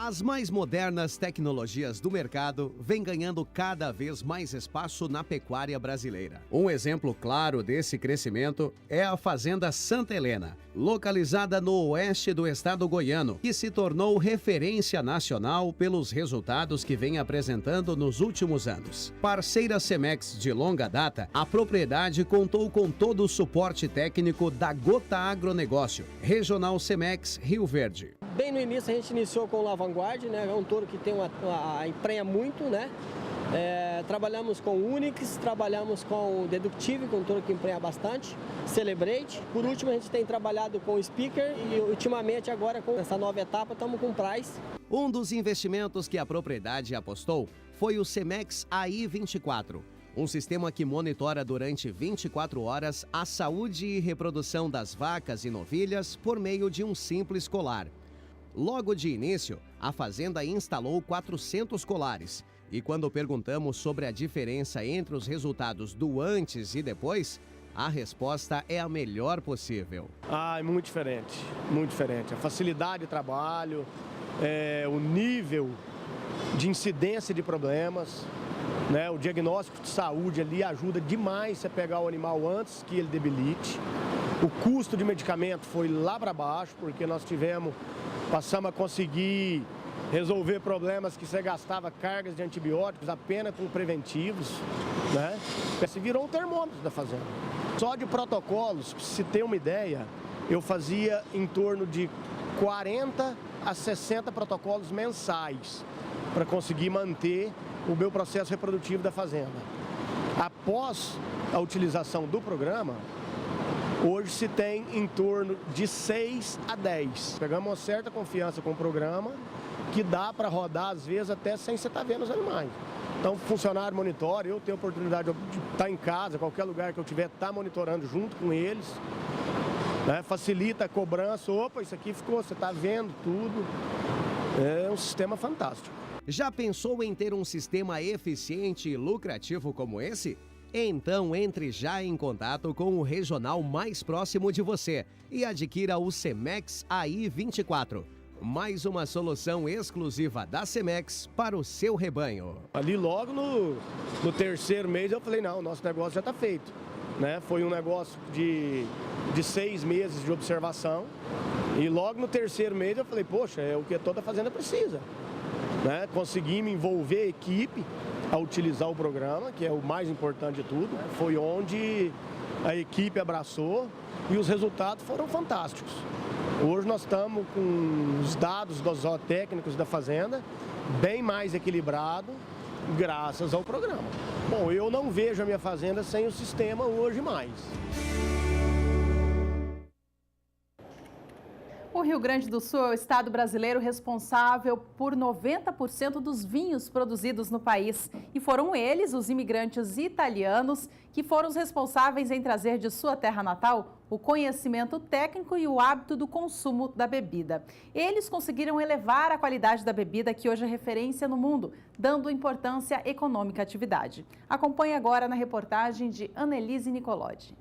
As mais modernas tecnologias do mercado vêm ganhando cada vez mais espaço na pecuária brasileira. Um exemplo claro desse crescimento é a Fazenda Santa Helena, localizada no oeste do estado goiano, que se tornou referência nacional pelos resultados que vem apresentando nos últimos anos. Parceira Cemex de longa data, a propriedade contou com todo o suporte técnico da Gota Agronegócio, Regional Cemex Rio Verde. Bem no início a gente iniciou com o Lavanguard, né? É um touro que tem emprenha muito, né? Trabalhamos com Unix, trabalhamos com Deductive, com um touro que emprenha bastante, Celebrate. Por último, a gente tem trabalhado com Speaker e ultimamente agora com essa nova etapa estamos com Price. Um dos investimentos que a propriedade apostou foi o Cemex AI24. Um sistema que monitora durante 24 horas a saúde e reprodução das vacas e novilhas por meio de um simples colar. Logo de início, a fazenda instalou 400 colares. E quando perguntamos sobre a diferença entre os resultados do antes e depois, a resposta é a melhor possível. É muito diferente, muito diferente. A facilidade de trabalho, o nível de incidência de problemas, né? O diagnóstico de saúde ali ajuda demais você pegar o animal antes que ele debilite. O custo de medicamento foi lá para baixo, porque nós passamos a conseguir resolver problemas que você gastava cargas de antibióticos apenas com preventivos, né? Se virou um termômetro da fazenda. Só de protocolos, pra se ter uma ideia, eu fazia em torno de 40 a 60 protocolos mensais para conseguir manter o meu processo reprodutivo da fazenda. Após a utilização do programa, hoje se tem em torno de 6 a 10. Pegamos uma certa confiança com o programa, que dá para rodar, às vezes, até sem você estar vendo os animais. Então, o funcionário monitora, eu tenho a oportunidade de estar em casa, qualquer lugar que eu tiver, estar monitorando junto com eles. Né? Facilita a cobrança. Opa, isso aqui ficou, você está vendo tudo. É um sistema fantástico. Já pensou em ter um sistema eficiente e lucrativo como esse? Então entre já em contato com o regional mais próximo de você e adquira o Cemex AI24. Mais uma solução exclusiva da Cemex para o seu rebanho. Ali logo no terceiro mês eu falei, não, o nosso negócio já está feito. Né? Foi um negócio de 6 meses de observação e logo no terceiro mês eu falei, poxa, é o que toda fazenda precisa. Né? Conseguimos envolver a equipe a utilizar o programa, que é o mais importante de tudo. Foi onde a equipe abraçou e os resultados foram fantásticos. Hoje nós estamos com os dados dos zootécnicos da fazenda bem mais equilibrado graças ao programa. Bom, eu não vejo a minha fazenda sem o sistema hoje mais. O Rio Grande do Sul é o estado brasileiro responsável por 90% dos vinhos produzidos no país. E foram eles, os imigrantes italianos, que foram os responsáveis em trazer de sua terra natal o conhecimento técnico e o hábito do consumo da bebida. Eles conseguiram elevar a qualidade da bebida, que hoje é referência no mundo, dando importância econômica à atividade. Acompanhe agora na reportagem de Annelise Nicolodi.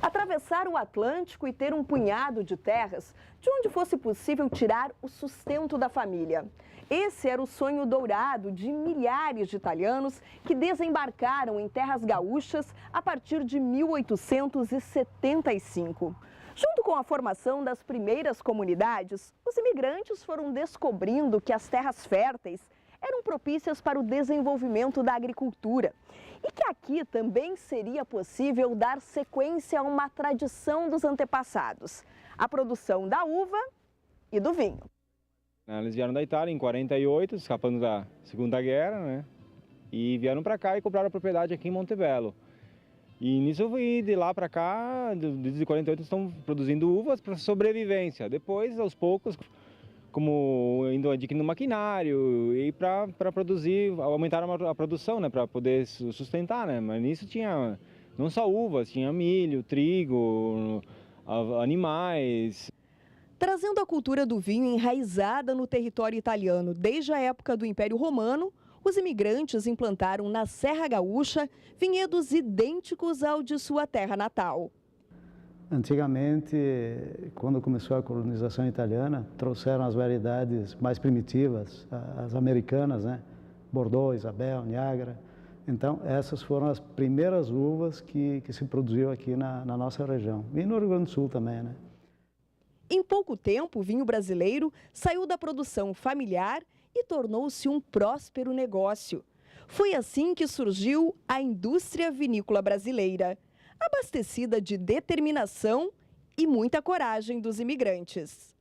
Atravessar o Atlântico e ter um punhado de terras de onde fosse possível tirar o sustento da família. Esse era o sonho dourado de milhares de italianos que desembarcaram em terras gaúchas a partir de 1875. Junto com a formação das primeiras comunidades, os imigrantes foram descobrindo que as terras férteis eram propícias para o desenvolvimento da agricultura e que aqui também seria possível dar sequência a uma tradição dos antepassados, a produção da uva e do vinho. Eles vieram da Itália em 48, escapando da Segunda Guerra, né? E vieram para cá e compraram a propriedade aqui em Montebello. E nisso eu fui de lá para cá, desde 48 estão produzindo uvas para sobrevivência. Depois, aos poucos, como indo adquirindo maquinário e para produzir, aumentaram a produção, né, para poder sustentar, né? Mas nisso tinha não só uvas, tinha milho, trigo, animais. Trazendo a cultura do vinho enraizada no território italiano desde a época do Império Romano, os imigrantes implantaram na Serra Gaúcha vinhedos idênticos ao de sua terra natal. Antigamente, quando começou a colonização italiana, trouxeram as variedades mais primitivas, as americanas, né? Bordeaux, Isabel, Niágara. Então, essas foram as primeiras uvas que se produziu aqui na nossa região. E no Rio Grande do Sul também, né? Em pouco tempo, o vinho brasileiro saiu da produção familiar e tornou-se um próspero negócio. Foi assim que surgiu a indústria vinícola brasileira, abastecida de determinação e muita coragem dos imigrantes.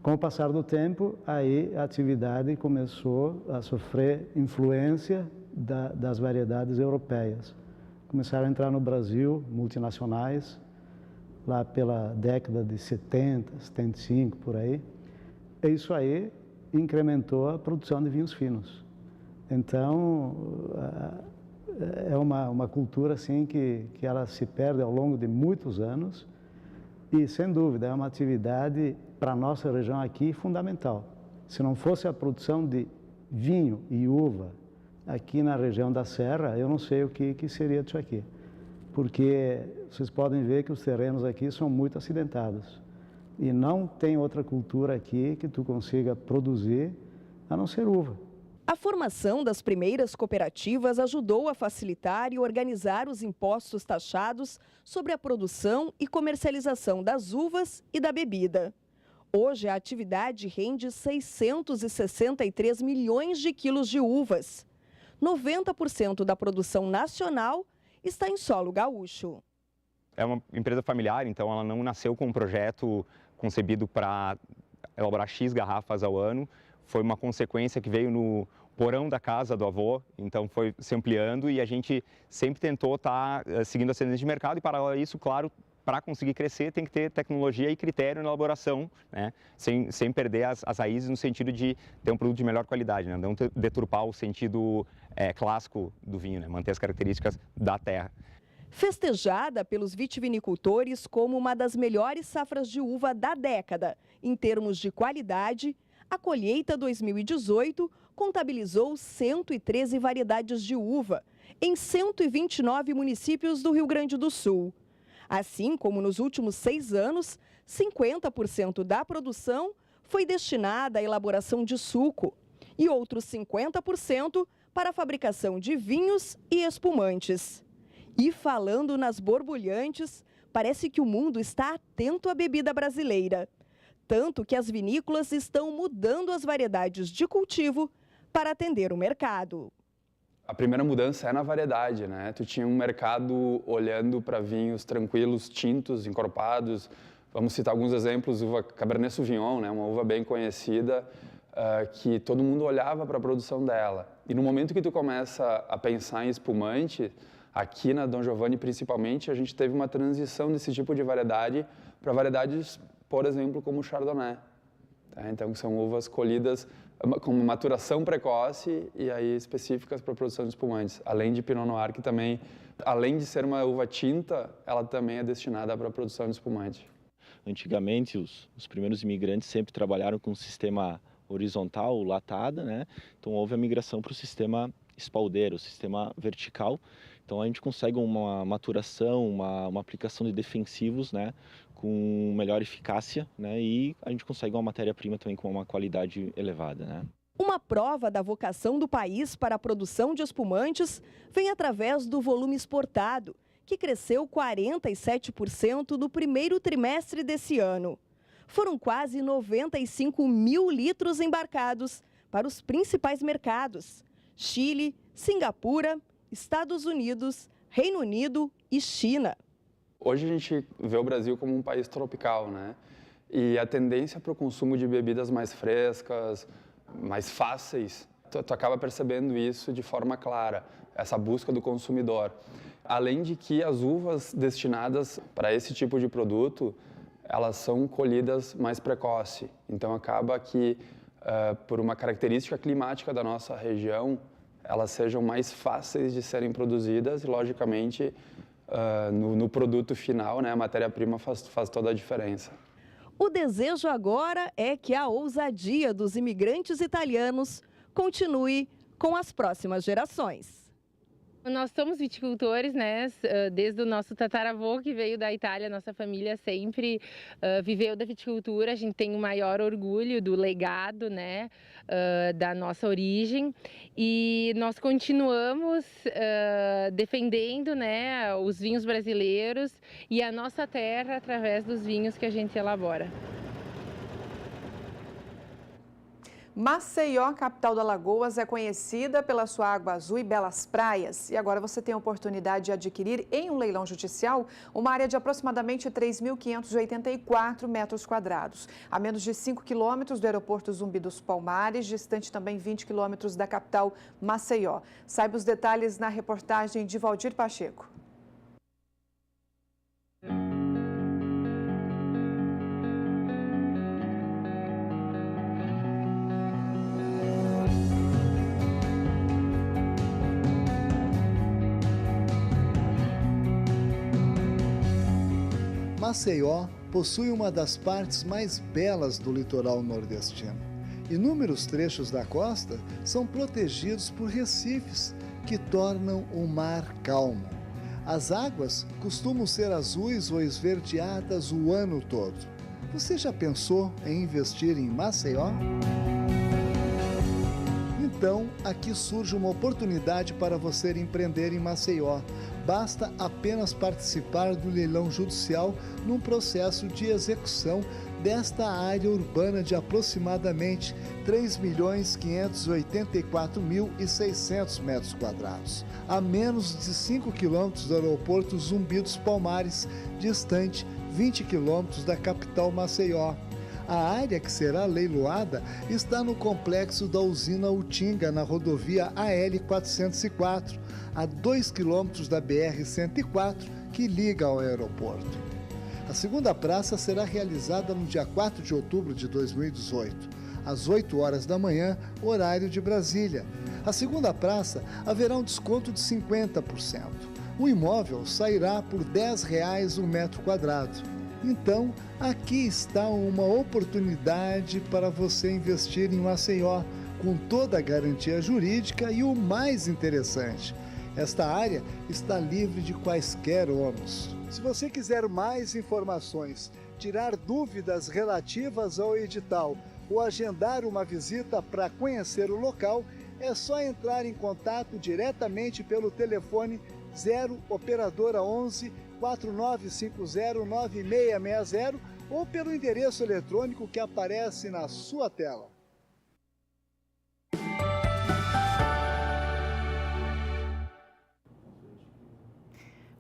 Com o passar do tempo, aí a atividade começou a sofrer influência das variedades europeias. Começaram a entrar no Brasil multinacionais, lá pela década de 70, 75, por aí. E isso aí incrementou a produção de vinhos finos. Então, é uma cultura assim que ela se perde ao longo de muitos anos e, sem dúvida, é uma atividade para a nossa região aqui fundamental. Se não fosse a produção de vinho e uva aqui na região da Serra, eu não sei o que seria disso aqui. Porque vocês podem ver que os terrenos aqui são muito acidentados. E não tem outra cultura aqui que tu consiga produzir a não ser uva. A formação das primeiras cooperativas ajudou a facilitar e organizar os impostos taxados sobre a produção e comercialização das uvas e da bebida. Hoje, a atividade rende 663 milhões de quilos de uvas. 90% da produção nacional está em solo gaúcho. É uma empresa familiar, então ela não nasceu com um projeto concebido para elaborar X garrafas ao ano. Foi uma consequência que veio no porão da casa do avô, então foi se ampliando e a gente sempre tentou estar seguindo as tendências de mercado e, para isso, claro, para conseguir crescer tem que ter tecnologia e critério na elaboração, né? Sem perder as raízes no sentido de ter um produto de melhor qualidade, né? Não deturpar o sentido clássico do vinho, né? Manter as características da terra. Festejada pelos vitivinicultores como uma das melhores safras de uva da década, em termos de qualidade, a colheita 2018 contabilizou 113 variedades de uva em 129 municípios do Rio Grande do Sul. Assim como nos últimos 6 anos, 50% da produção foi destinada à elaboração de suco e outros 50% para a fabricação de vinhos e espumantes. E falando nas borbulhantes, parece que o mundo está atento à bebida brasileira. Tanto que as vinícolas estão mudando as variedades de cultivo para atender o mercado. A primeira mudança é na variedade, né? Tu tinha um mercado olhando para vinhos tranquilos, tintos, encorpados. Vamos citar alguns exemplos, uva Cabernet Sauvignon, né? Uma uva bem conhecida, que todo mundo olhava para a produção dela. E no momento que tu começa a pensar em espumante, aqui na Dom Giovanni principalmente, a gente teve uma transição desse tipo de variedade para variedades, por exemplo, como o Chardonnay. Tá? Então, são uvas colhidas com maturação precoce e aí específicas para a produção de espumantes. Além de Pinot Noir, que também, além de ser uma uva tinta, ela também é destinada para a produção de espumante. Antigamente, os primeiros imigrantes sempre trabalharam com um sistema horizontal, latada, né? Então, houve a migração para o sistema espaldeiro, o sistema vertical. Então, a gente consegue uma maturação, uma aplicação de defensivos, né? Com melhor eficácia, né? E a gente consegue uma matéria-prima também com uma qualidade elevada, né? Uma prova da vocação do país para a produção de espumantes vem através do volume exportado, que cresceu 47% no primeiro trimestre desse ano. Foram quase 95 mil litros embarcados para os principais mercados: Chile, Singapura, Estados Unidos, Reino Unido e China. Hoje a gente vê o Brasil como um país tropical, né? E a tendência para o consumo de bebidas mais frescas, mais fáceis, tu acaba percebendo isso de forma clara, essa busca do consumidor. Além de que as uvas destinadas para esse tipo de produto, elas são colhidas mais precoce. Então acaba que, por uma característica climática da nossa região, elas sejam mais fáceis de serem produzidas e, logicamente, no produto final, né, a matéria-prima faz toda a diferença. O desejo agora é que a ousadia dos imigrantes italianos continue com as próximas gerações. Nós somos viticultores, né? Desde o nosso tataravô que veio da Itália, nossa família sempre viveu da viticultura. A gente tem o maior orgulho do legado, né? Da nossa origem, e nós continuamos defendendo, né? Os vinhos brasileiros e a nossa terra através dos vinhos que a gente elabora. Maceió, capital do Alagoas, é conhecida pela sua água azul e belas praias. E agora você tem a oportunidade de adquirir em um leilão judicial uma área de aproximadamente 3.584 metros quadrados, a menos de 5 quilômetros do aeroporto Zumbi dos Palmares, distante também 20 quilômetros da capital Maceió. Saiba os detalhes na reportagem de Valdir Pacheco. Maceió possui uma das partes mais belas do litoral nordestino. Inúmeros trechos da costa são protegidos por recifes que tornam o mar calmo. As águas costumam ser azuis ou esverdeadas o ano todo. Você já pensou em investir em Maceió? Então, aqui surge uma oportunidade para você empreender em Maceió. Basta apenas participar do leilão judicial num processo de execução desta área urbana de aproximadamente 3.584.600 metros quadrados, a menos de 5 quilômetros do aeroporto Zumbi dos Palmares, distante 20 quilômetros da capital Maceió. A área que será leiloada está no complexo da usina Utinga, na rodovia AL-404, a 2 quilômetros da BR-104, que liga ao aeroporto. A segunda praça será realizada no dia 4 de outubro de 2018, às 8 horas da manhã, horário de Brasília. A segunda praça haverá um desconto de 50%. O imóvel sairá por R$ 10 um metro quadrado. Então, aqui está uma oportunidade para você investir em Maceió, com toda a garantia jurídica e o mais interessante, esta área está livre de quaisquer ônus. Se você quiser mais informações, tirar dúvidas relativas ao edital ou agendar uma visita para conhecer o local, é só entrar em contato diretamente pelo telefone 0 operadora 11 4950-9660 ou pelo endereço eletrônico que aparece na sua tela.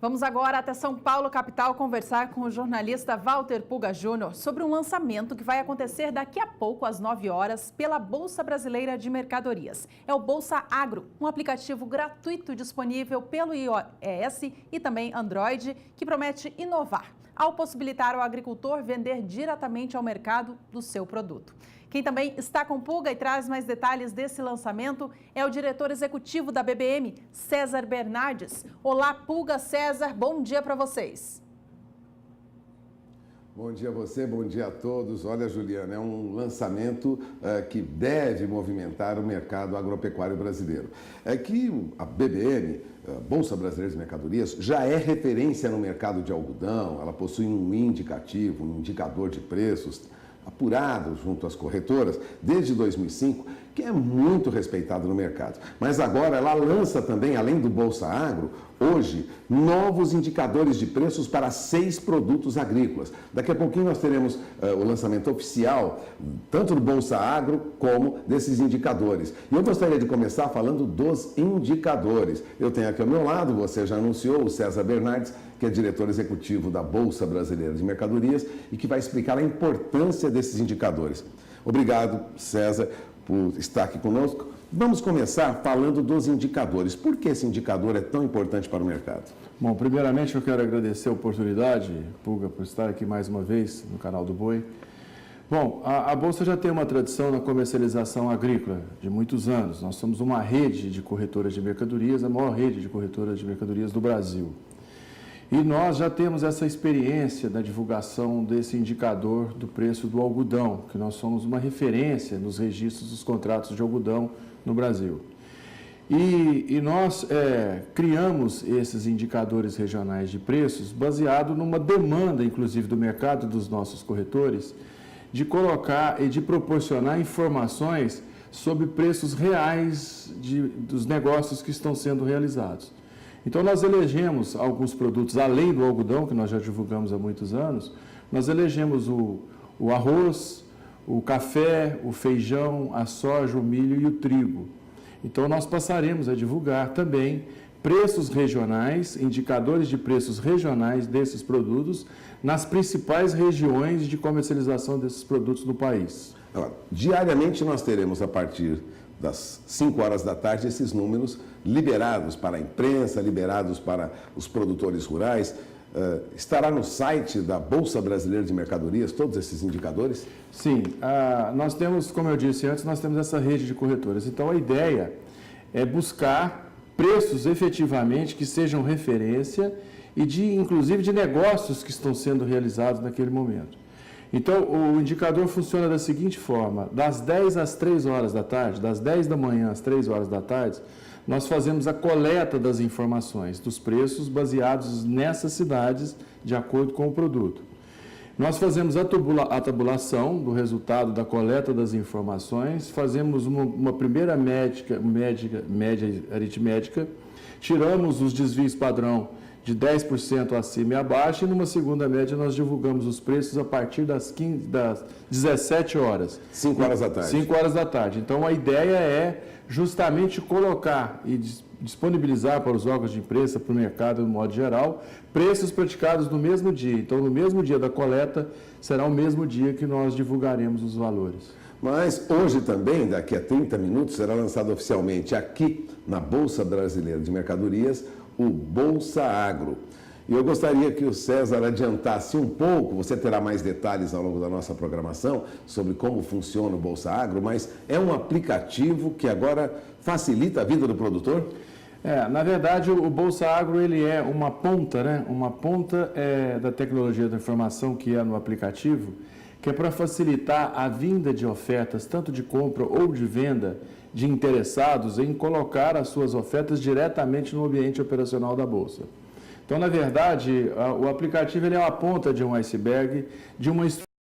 Vamos agora até São Paulo, capital, conversar com o jornalista Walter Puga Júnior sobre um lançamento que vai acontecer daqui a pouco, às 9 horas, pela Bolsa Brasileira de Mercadorias. É o Bolsa Agro, um aplicativo gratuito disponível pelo iOS e também Android, que promete inovar ao possibilitar ao agricultor vender diretamente ao mercado do seu produto. Quem também está com Puga e traz mais detalhes desse lançamento é o diretor executivo da BBM, César Bernardes. Olá, Puga, César, bom dia para vocês. Bom dia a você, bom dia a todos. Olha, Juliana, é um lançamento que deve movimentar o mercado agropecuário brasileiro. É que a BBM, a Bolsa Brasileira de Mercadorias, já é referência no mercado de algodão, ela possui um indicativo, um indicador de preços apurado junto às corretoras desde 2005, que é muito respeitado no mercado. Mas agora ela lança também, além do Bolsa Agro, hoje, novos indicadores de preços para 6 produtos agrícolas. Daqui a pouquinho nós teremos o lançamento oficial, tanto do Bolsa Agro como desses indicadores. E eu gostaria de começar falando dos indicadores. Eu tenho aqui ao meu lado, você já anunciou, o César Bernardes, que é diretor executivo da Bolsa Brasileira de Mercadorias e que vai explicar a importância desses indicadores. Obrigado, César, por estar aqui conosco. Vamos começar falando dos indicadores. Por que esse indicador é tão importante para o mercado? Bom, primeiramente eu quero agradecer a oportunidade, Puga, por estar aqui mais uma vez no canal do Boi. Bom, a Bolsa já tem uma tradição na comercialização agrícola de muitos anos. Nós somos uma rede de corretoras de mercadorias, a maior rede de corretoras de mercadorias do Brasil. E nós já temos essa experiência da divulgação desse indicador do preço do algodão, que nós somos uma referência nos registros dos contratos de algodão no Brasil. E nós criamos esses indicadores regionais de preços baseado numa demanda, inclusive, do mercado dos nossos corretores, de colocar e de proporcionar informações sobre preços reais dos negócios que estão sendo realizados. Então, nós elegemos alguns produtos, além do algodão, que nós já divulgamos há muitos anos, nós elegemos o arroz, o café, o feijão, a soja, o milho e o trigo. Então, nós passaremos a divulgar também preços regionais, indicadores de preços regionais desses produtos nas principais regiões de comercialização desses produtos no país. Agora, diariamente nós teremos, a partir das 5 horas da tarde, esses números liberados para a imprensa, liberados para os produtores rurais. Estará no site da Bolsa Brasileira de Mercadorias todos esses indicadores? Sim, nós temos, como eu disse antes, nós temos essa rede de corretoras. Então, a ideia é buscar preços efetivamente que sejam referência e, inclusive, de negócios que estão sendo realizados naquele momento. Então, o indicador funciona da seguinte forma: das 10 às 3 horas da tarde, das 10 da manhã às 3 horas da tarde, nós fazemos a coleta das informações, dos preços baseados nessas cidades, de acordo com o produto. Nós fazemos a tabulação do resultado da coleta das informações, fazemos uma primeira média aritmética, tiramos os desvios padrão de 10% acima e abaixo, e numa segunda média nós divulgamos os preços a partir das 17 horas. 5 horas da tarde. 5 horas da tarde. Então, a ideia é justamente colocar e disponibilizar para os órgãos de imprensa, para o mercado no modo geral, preços praticados no mesmo dia. Então, no mesmo dia da coleta, será o mesmo dia que nós divulgaremos os valores. Mas hoje também, daqui a 30 minutos, será lançado oficialmente aqui na Bolsa Brasileira de Mercadorias o Bolsa Agro. E eu gostaria que o César adiantasse um pouco, você terá mais detalhes ao longo da nossa programação sobre como funciona o Bolsa Agro, mas é um aplicativo que agora facilita a vida do produtor? Na verdade, o Bolsa Agro ele é uma ponta, né? Uma ponta da tecnologia da informação que é no aplicativo, que é para facilitar a vinda de ofertas, tanto de compra ou de venda, de interessados em colocar as suas ofertas diretamente no ambiente operacional da Bolsa. Então, na verdade, o aplicativo ele é uma ponta de um iceberg, de uma estrutura